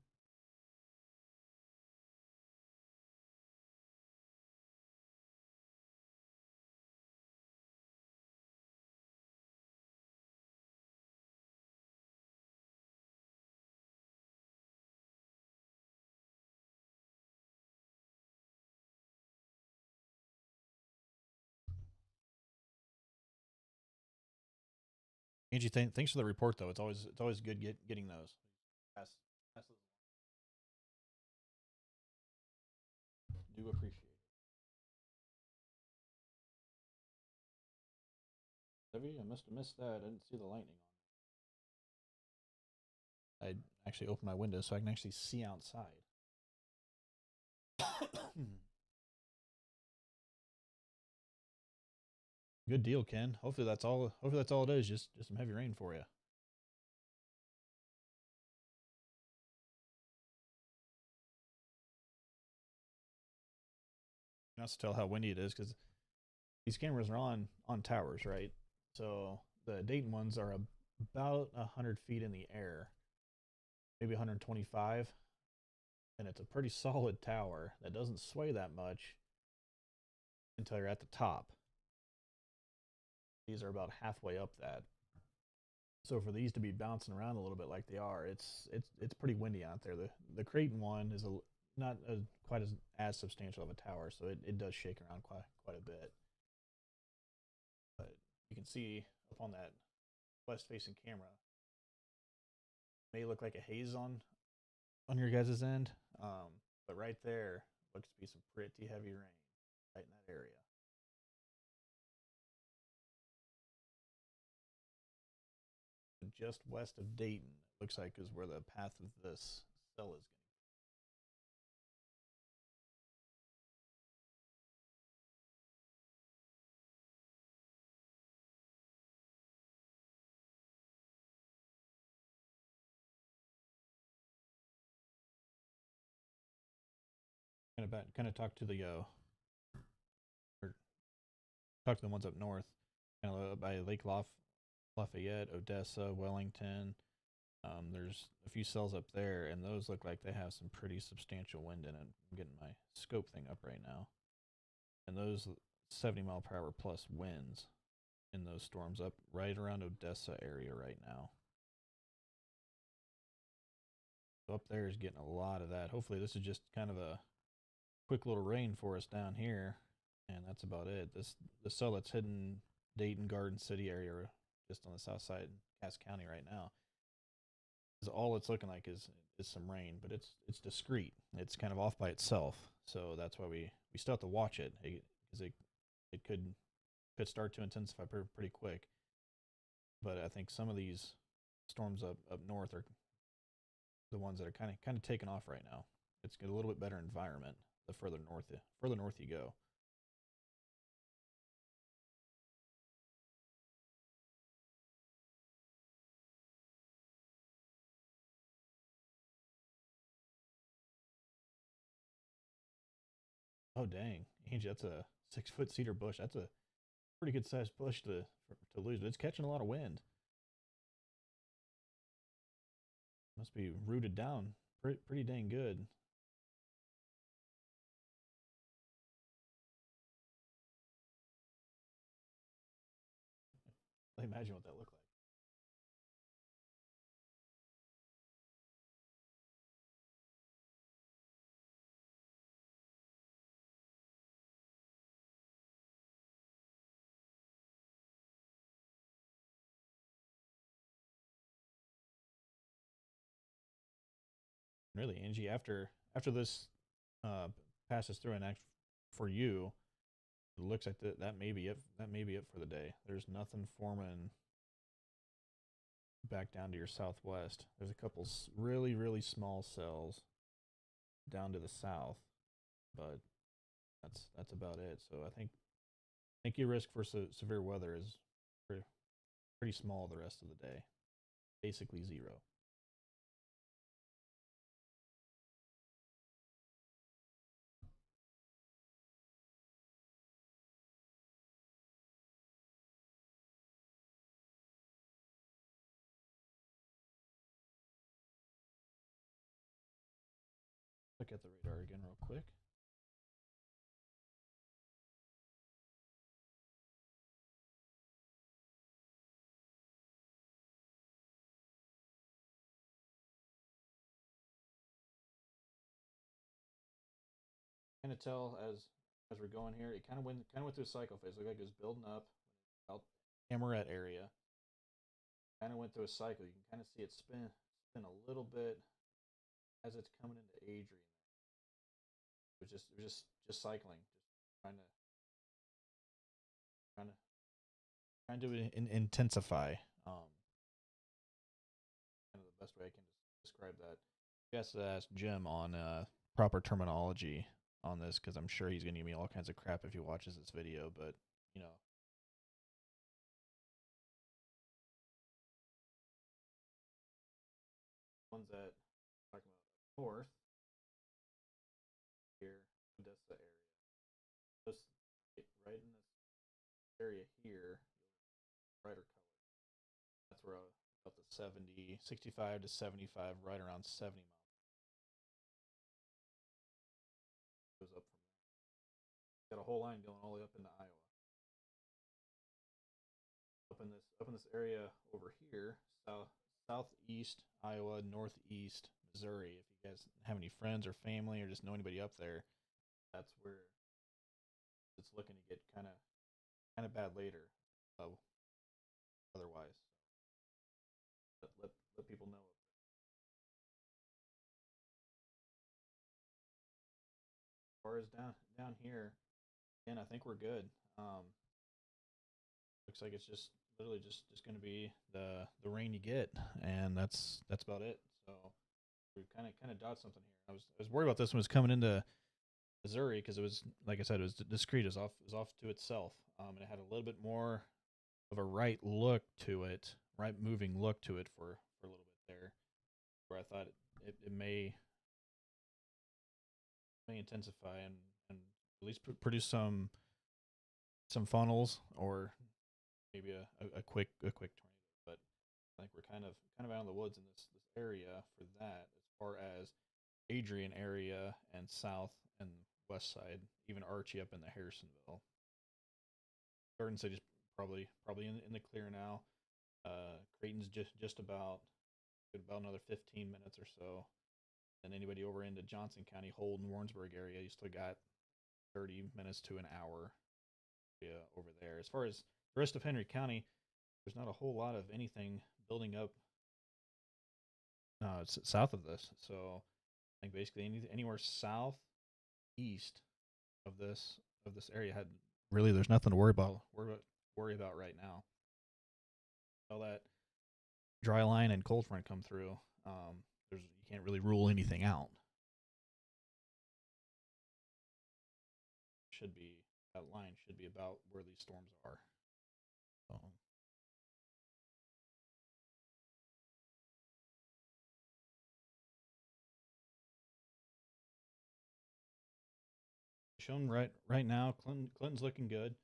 Angie, thanks for the report though. It's always good getting those. Pass, pass those. Do appreciate it. Debbie, I must have missed that. I didn't see the lightning on. I actually opened my window so I can actually see outside. Good deal, Ken. Hopefully that's all. Hopefully that's all it is. Just some heavy rain for you. You can also tell how windy it is because these cameras are on towers, right? So the Dayton ones are about 100 feet in the air, maybe 125, and it's a pretty solid tower that doesn't sway that much until you're at the top. These are about halfway up that. So for these to be bouncing around a little bit like they are, it's pretty windy out there. The Creighton one is not quite as substantial of a tower, so it does shake around quite a bit. But you can see up on that west facing camera, may look like a haze on your guys' end, but right there looks to be some pretty heavy rain right in that area. Just west of Dayton, it looks like is where the path of this cell is going to kind of talk to the or talk to the ones up north, kind of by Lafayette, Odessa, Wellington. There's a few cells up there, and those look like they have some pretty substantial wind in it. I'm getting my scope thing up right now, and those 70 mile per hour plus winds in those storms up right around Odessa area right now. So up there is getting a lot of that. Hopefully, this is just kind of a quick little rain for us down here, and that's about it. The cell that's hidden Dayton Garden City area, just on the south side, Cass County right now, is all it's looking like is some rain, but it's discrete. It's kind of off by itself, so that's why we still have to watch it because it could start to intensify pretty quick. But I think some of these storms up north are the ones that are kind of taking off right now. It's got a little bit better environment the further north you go. Oh dang, Angie, that's a 6 foot cedar bush. That's a pretty good sized bush to lose, but it's catching a lot of wind. Must be rooted down pretty dang good. I imagine what that looked like. Really, Angie, after this uh, passes through and act for you, it looks like that may be it. That may be it for the day. There's nothing forming back down to your southwest. There's a couple really small cells down to the south, but that's about it. So I think your risk for severe weather is pretty, pretty small the rest of the day, basically zero. Look at the radar again real quick. Kind of tell as we're going here, it kind of went through a cycle phase. Looked like it was building up out Hammerette area. Kind of went through a cycle. You can kind of see it spin a little bit as it's coming into Adrian. It was just cycling, just trying to trying to intensify. Kind of the best way I can describe that. You guys to ask Jim on proper terminology on this because I'm sure he's gonna give me all kinds of crap if he watches this video. But you know, ones that talking about north here, Odessa area, just right in this area here, brighter color. That's where about the 70, 65 to 75, right around 70 miles goes up from there. Got a whole line going all the way up into Iowa. Up in this area over here, southeast Iowa, northeast Missouri. If you guys have any friends or family or just know anybody up there, that's where it's looking to get kind of bad later. Uh, otherwise, let people know. As far as down here, and I think we're good. Looks like it's just literally just going to be the rain you get, and that's about it. So we kind of dodged something here. I was worried about this when it was coming into Missouri because it was like I said, it was discreet. It was off to itself, and it had a little bit more of a right look to it, right moving look to it for a little bit there, where I thought it may intensify and at least produce some funnels or maybe a quick tornado. But I think we're kind of out in the woods in this area for that as far as Adrian area and south and west side, even Archie up in the Harrisonville. Garden City's probably in the clear now. Creighton's just about another 15 minutes or so. And anybody over into Johnson County, Holden, Warrensburg area, you still got 30 minutes to an hour over there. As far as the rest of Henry County, there's not a whole lot of anything building up south of this. So I think basically anywhere south east of this area had really there's nothing to worry about right now. All that dry line and cold front come through. There's you can't really rule anything out. Should be that line should be about where these storms are. So, shown right now, Clinton's looking good.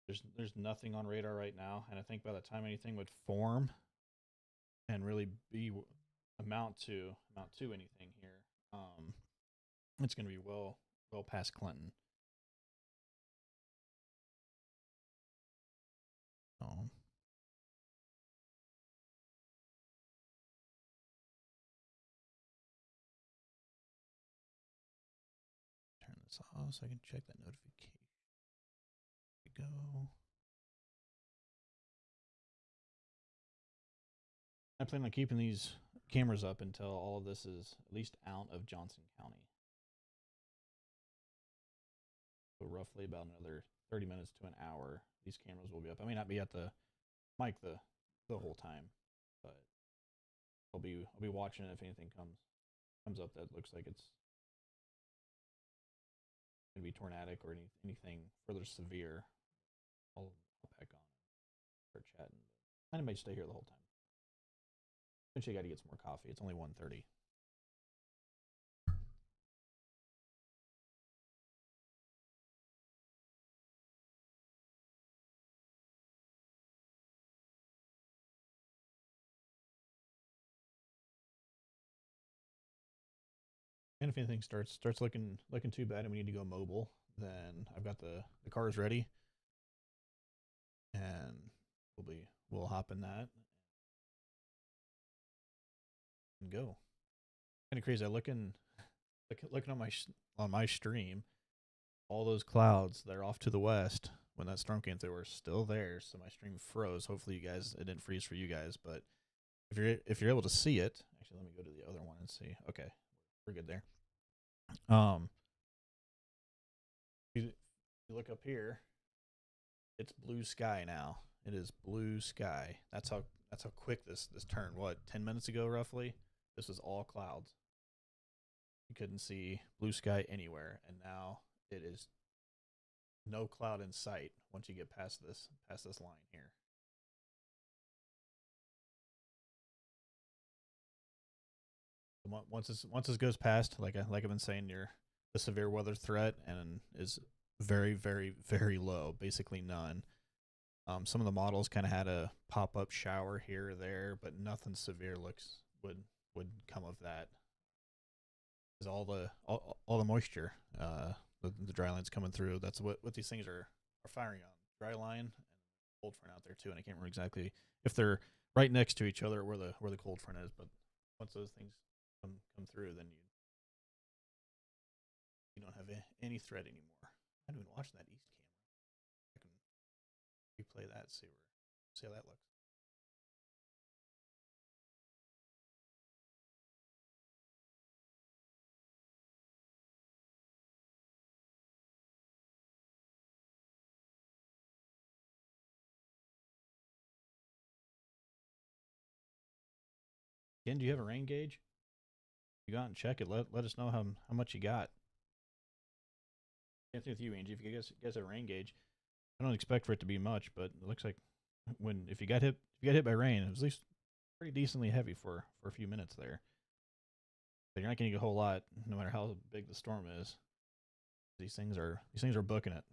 There's nothing on radar right now, and I think by the time anything would form and really be amount to anything here, it's going to be well past Clinton. So turn this off so I can check that notification. There we go. I plan on keeping these cameras up until all of this is at least out of Johnson County. So roughly about another 30 minutes to an hour, these cameras will be up. I may not be at the mic the whole time, but I'll be watching it if anything comes up that looks like it's gonna be tornadic or anything further severe. I'll back on and start chatting. I may stay here the whole time. Eventually, got to get some more coffee. It's only 1:30. And if anything starts looking too bad and we need to go mobile, then I've got the cars ready, and we'll hop in that and go. Kind of crazy. I looking on my stream, all those clouds that are off to the west when that storm came through were still there. So my stream froze. Hopefully it didn't freeze for you guys. But if you're able to see it, actually let me go to the other one and see. Okay, we're good there. You look up here, it's blue sky now. It is blue sky. That's how quick this turned. What, 10 minutes ago roughly? This was all clouds. You couldn't see blue sky anywhere, and now it is no cloud in sight once you get past this line here. Once this goes past, like I've been saying, near the severe weather threat and is very, very, very low, basically none. Some of the models kind of had a pop-up shower here or there, but nothing severe would come of that. Because all the moisture, the dry line's coming through. That's what these things are firing on. Dry line and cold front out there too. And I can't remember exactly if they're right next to each other where the cold front is. But once those things come through, then you don't have any threat anymore. I haven't been watching that east camera. I can replay that, see how that looks. Ken, do you have a rain gauge? You go out and check it. Let us know how much you got. Same thing with you, Angie. If you guys have a rain gauge, I don't expect for it to be much, but it looks like if you got hit by rain, it was at least pretty decently heavy for a few minutes there. So you're not getting a whole lot, no matter how big the storm is. These things are booking it.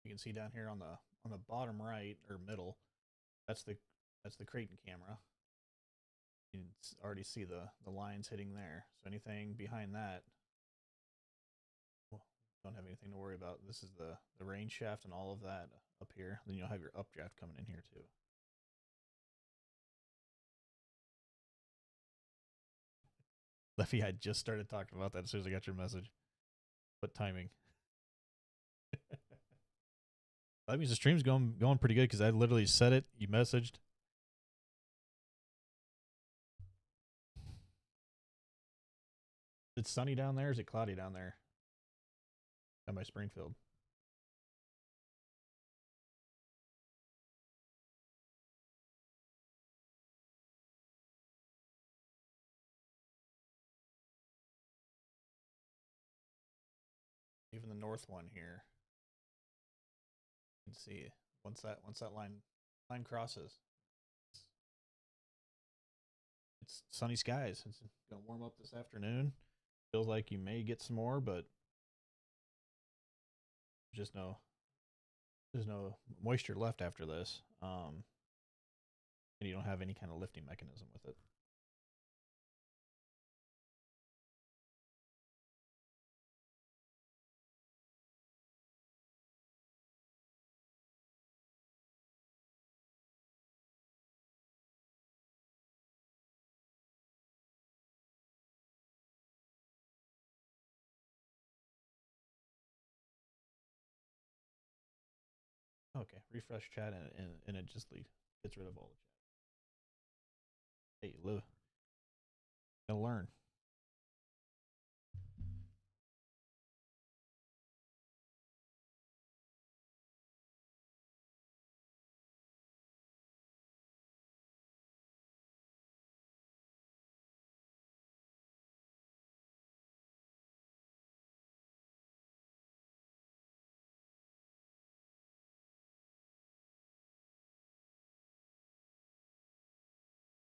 You can see down here on the bottom right or middle, that's the Creighton camera. You can already see the lines hitting there. So anything behind that, well, don't have anything to worry about. This is the rain shaft and all of that up here. Then you'll have your updraft coming in here too. Leffy, I just started talking about that as soon as I got your message. What timing? That means the stream's going pretty good because I literally said it. You messaged. Is it sunny down there? Or is it cloudy down there? Down by Springfield. Even the north one here. You can see once that line crosses, it's sunny skies. It's gonna warm up this afternoon. Feels like you may get some more, but there's no moisture left after this. And you don't have any kind of lifting mechanism with it. Okay, refresh chat and it just gets rid of all the chat. Hey, live, gotta learn.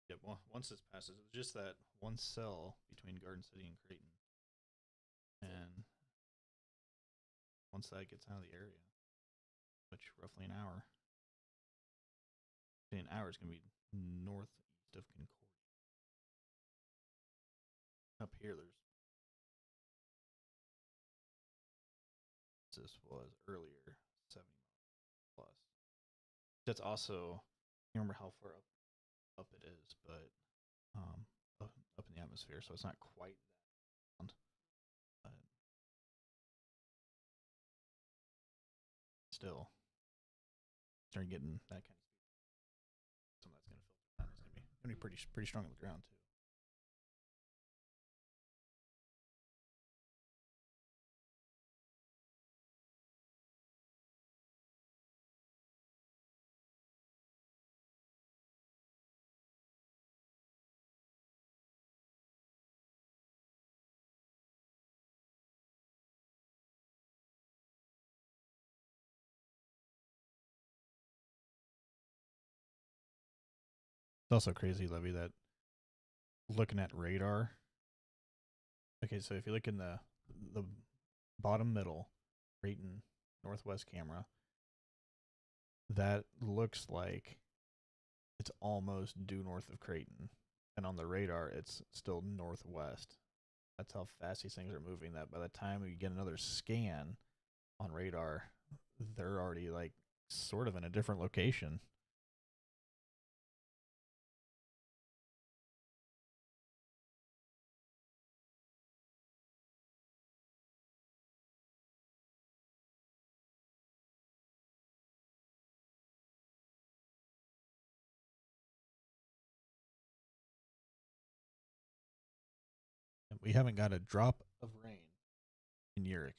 Yep. Once this passes, it's just that one cell between Garden City and Creighton, and once that gets out of the area, which roughly an hour is gonna be northeast of Concord. Up here, this was earlier 70 miles plus. That's also, I can't remember how far up it is, but um, up in the atmosphere, so it's not quite that. But still, start getting that kind of speed. Some of that's gonna filter down. It's gonna be pretty strong on the ground too. It's also crazy, Levy, that looking at radar. Okay, so if you look in the bottom middle, Creighton northwest camera, that looks like it's almost due north of Creighton, and on the radar, it's still northwest. That's how fast these things are moving. That by the time we get another scan on radar, they're already like sort of in a different location. We haven't got a drop of rain in Uric.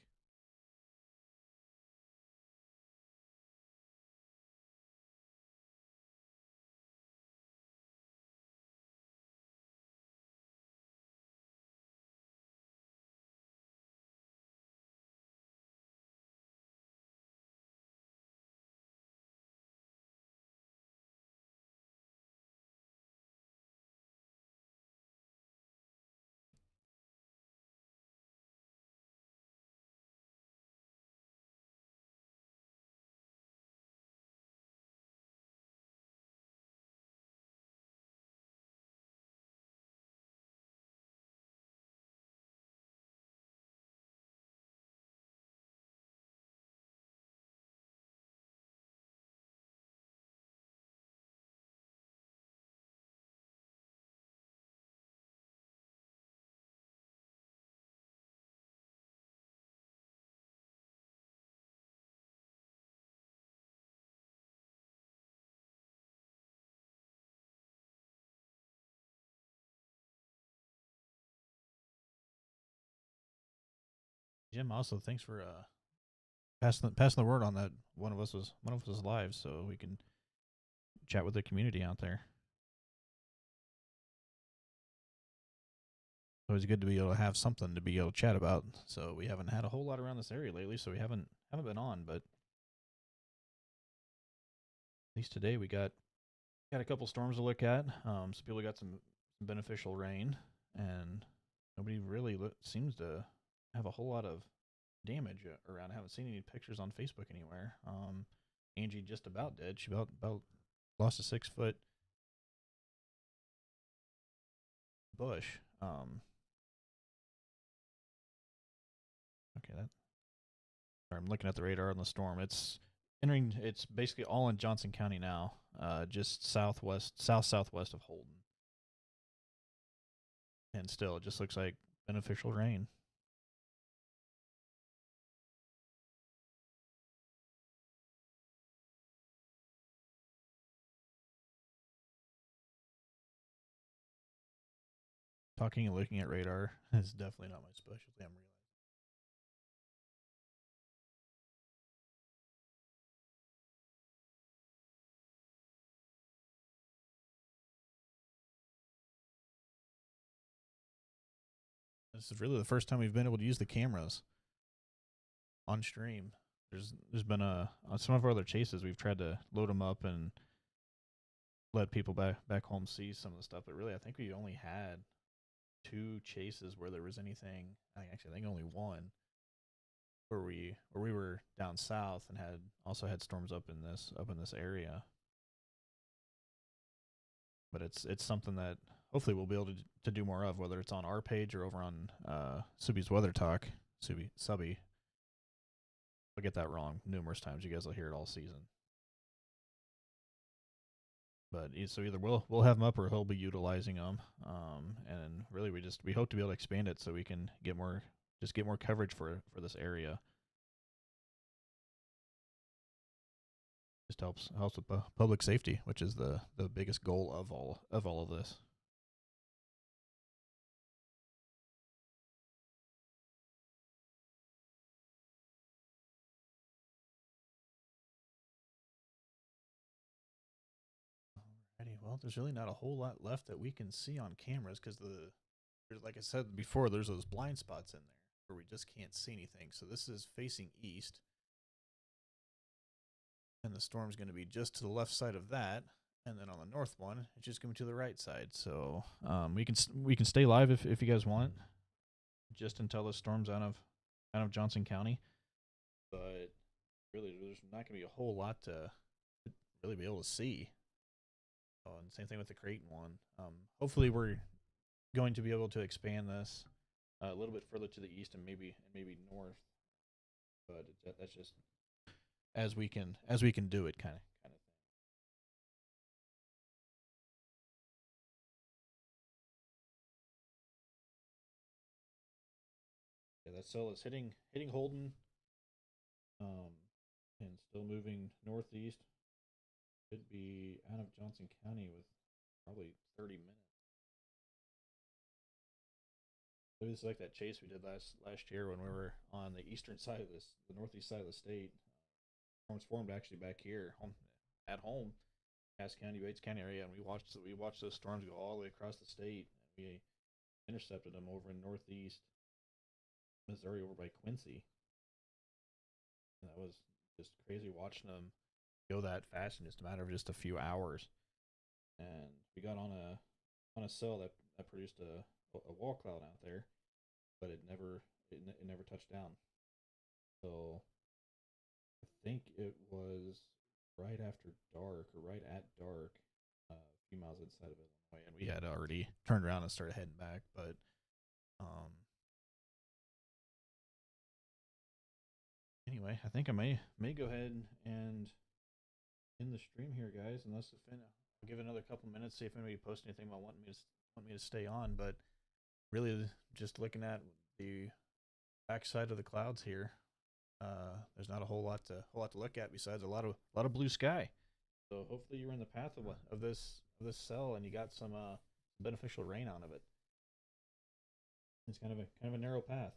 Jim, also thanks for passing the word on that. One of us was live, so we can chat with the community out there. So it's good to be able to have something to be able to chat about. So we haven't had a whole lot around this area lately, so we haven't been on, but at least today we got a couple storms to look at. Some people got some beneficial rain, and nobody really seems to have a whole lot of damage around. I haven't seen any pictures on Facebook anywhere. Angie just about did. She about lost a 6 foot bush. Okay, that. Sorry, I'm looking at the radar on the storm. It's entering. It's basically all in Johnson County now. Just southwest of Holden, and still, it just looks like beneficial rain. talking and looking at radar is definitely not my specialty. I'm realizing. This is really the first time we've been able to use the cameras on stream. There's been on some of our other chases we've tried to load them up and let people back home see some of the stuff, but really I think we only had 2 chases where there was anything. I think only one where we were down south and had storms up in this area. But it's something that hopefully we'll be able to do more of, whether it's on our page or over on Subi's Weather Talk. Subby. I'll get that wrong numerous times. You guys will hear it all season. But so either we'll have them up or he'll be utilizing them. And really we hope to be able to expand it so we can get more coverage for this area. Just helps with public safety, which is the biggest goal of all of this. Alrighty, well, there's really not a whole lot left that we can see on cameras because like I said before, there's those blind spots in there where we just can't see anything. So this is facing east, and the storm's going to be just to the left side of that, and then on the north one, it's just going to be to the right side. So we can stay live if you guys want, just until the storm's out of Johnson County. But really, there's not going to be a whole lot to really be able to see. Oh, and same thing with the Creighton one. Hopefully, we're going to be able to expand this a little bit further to the east and maybe north. But that's just as we can do it, kind of thing. Yeah, that cell is hitting Holden, and still moving northeast. Should be out of Johnson County with probably 30 minutes. Maybe it's like that chase we did last year when we were on the eastern side of the northeast side of the state. Storms formed actually back here, at home, Cass County, Bates County area, and we watched those storms go all the way across the state. And we intercepted them over in northeast Missouri, over by Quincy. And that was just crazy watching them go that fast in just a matter of just a few hours. And we got on a cell that produced a wall cloud out there, but it never touched down. So I think it was right after dark or right at dark, a few miles inside of Illinois, and we had already turned around and started heading back. But anyway, I think I may go ahead and end the stream here, guys. Unless I'll give it another couple minutes, see if anybody posts anything about wanting me to stay on. But really, just looking at the backside of the clouds here, there's not a whole lot to look at besides a lot of blue sky. So hopefully you're in the path of this cell and you got some beneficial rain out of it. It's kind of a narrow path.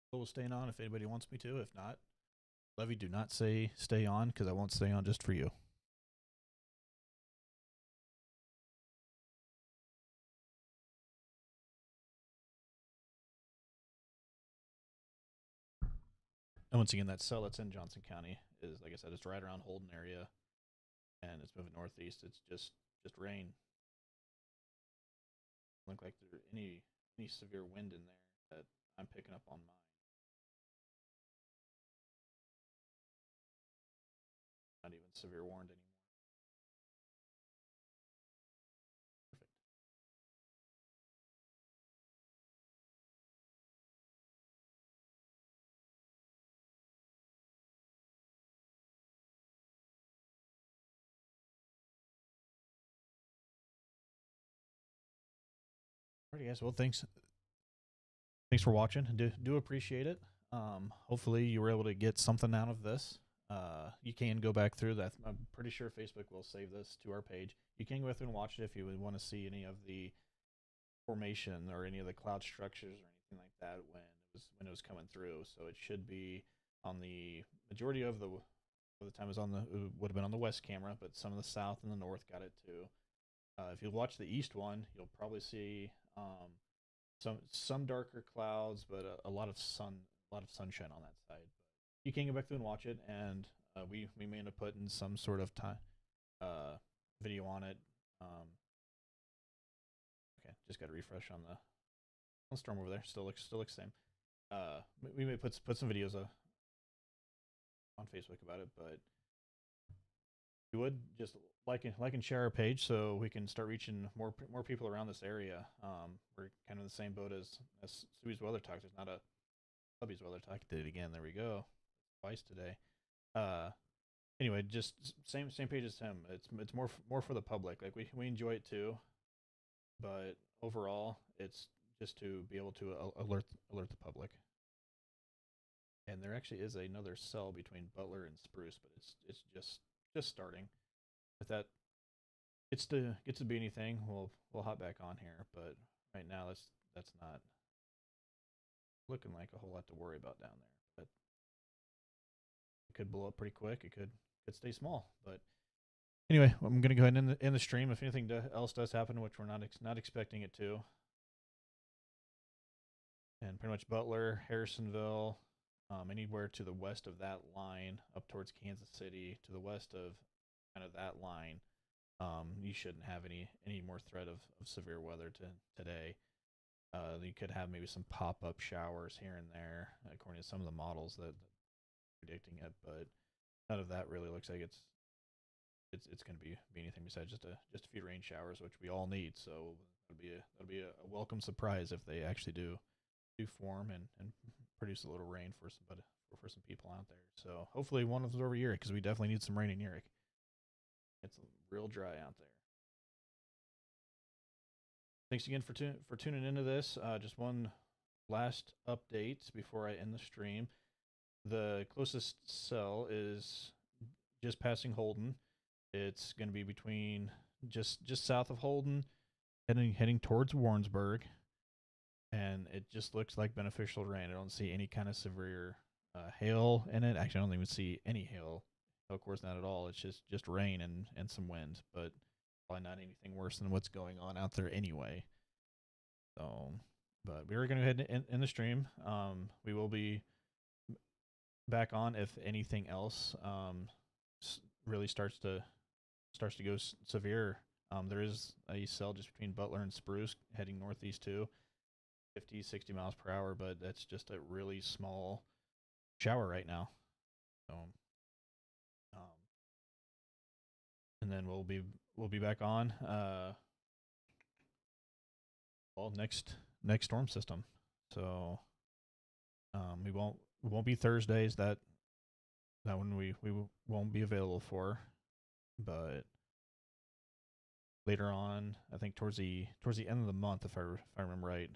Still staying on if anybody wants me to. If not, Levy, do not say stay on because I won't stay on just for you. And once again, that cell that's in Johnson County is, like I said, it's right around Holden area, and it's moving northeast. It's just rain. Look like there's any severe wind in there that I'm picking up on mine. Not even severe warned anymore. Perfect. Alright, guys. Well, thanks for watching. Do appreciate it. Hopefully you were able to get something out of this. You can go back through that. I'm pretty sure Facebook will save this to our page. You can go through and watch it if you would want to see any of the formation or any of the cloud structures or anything like that when it was coming through. So it should be on the majority of the time is on the it would have been on the west camera, but some of the south and the north got it too. If you watch the east one, you'll probably see some darker clouds, but a lot of sunshine on that side. But you can go back through and watch it, and we may end up putting some sort of time video on it. Okay, just got to refresh on the storm over there. Still looks the same. We may put some videos on Facebook about it, but you would just like and share our page so we can start reaching more people around this area. We're kind of in the same boat as Suey's Weather Talk. There's not a Hubby's Weather Talk. Did it again. There we go. Twice today. Anyway, just same page as him. It's more for the public. Like we enjoy it too, but overall, it's just to be able to alert the public. And there actually is another cell between Butler and Spruce, but it's just starting. If that gets to be anything, we'll hop back on here. But right now, that's not looking like a whole lot to worry about down there. But it could blow up pretty quick. It could stay small. But anyway, I'm gonna go ahead and end the stream. If anything else does happen, which we're not expecting it to, and pretty much Butler, Harrisonville, anywhere to the west of that line, up towards Kansas City, to the west of kind of that line, you shouldn't have any more threat of severe weather today. You could have maybe some pop-up showers here and there, according to some of the models that predicting it, but none of that really looks like it's going to be anything besides just a few rain showers, which we all need. So that'll be a welcome surprise if they actually do form and produce a little rain for some people out there. So hopefully one of those over Urick, because we definitely need some rain in Urick. It's real dry out there. Thanks again for tuning into this. Just one last update before I end the stream. The closest cell is just passing Holden. It's going to be between just south of Holden, heading towards Warrensburg, and it just looks like beneficial rain. I don't see any kind of severe hail in it. Actually, I don't even see any hail. Of course, not at all. It's just rain and some wind, but probably not anything worse than what's going on out there anyway. So, but we are going to go ahead and end the stream. We will be back on if anything else really starts to go severe. There is a cell just between Butler and Spruce heading northeast too, 50, 60 miles per hour, but that's just a really small shower right now. So, and then we'll be back on next storm system. So we won't be Thursdays. That one we won't be available for, but later on, I think towards the end of the month, if I remember right,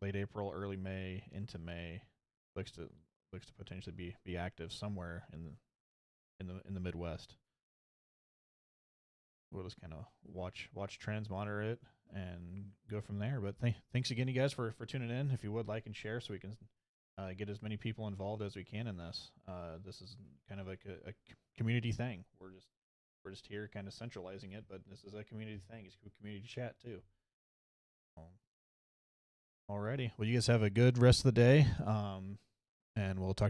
late April, early May into May, looks to potentially be active somewhere in the Midwest. We'll just kind of watch trends, monitor it, and go from there. But thanks again, you guys, for tuning in. If you would like and share, so we can get as many people involved as we can in this. This is kind of like a community thing. We're just here kind of centralizing it, but this is a community thing. It's a community chat too. Alrighty. Well, you guys have a good rest of the day, and we'll talk to you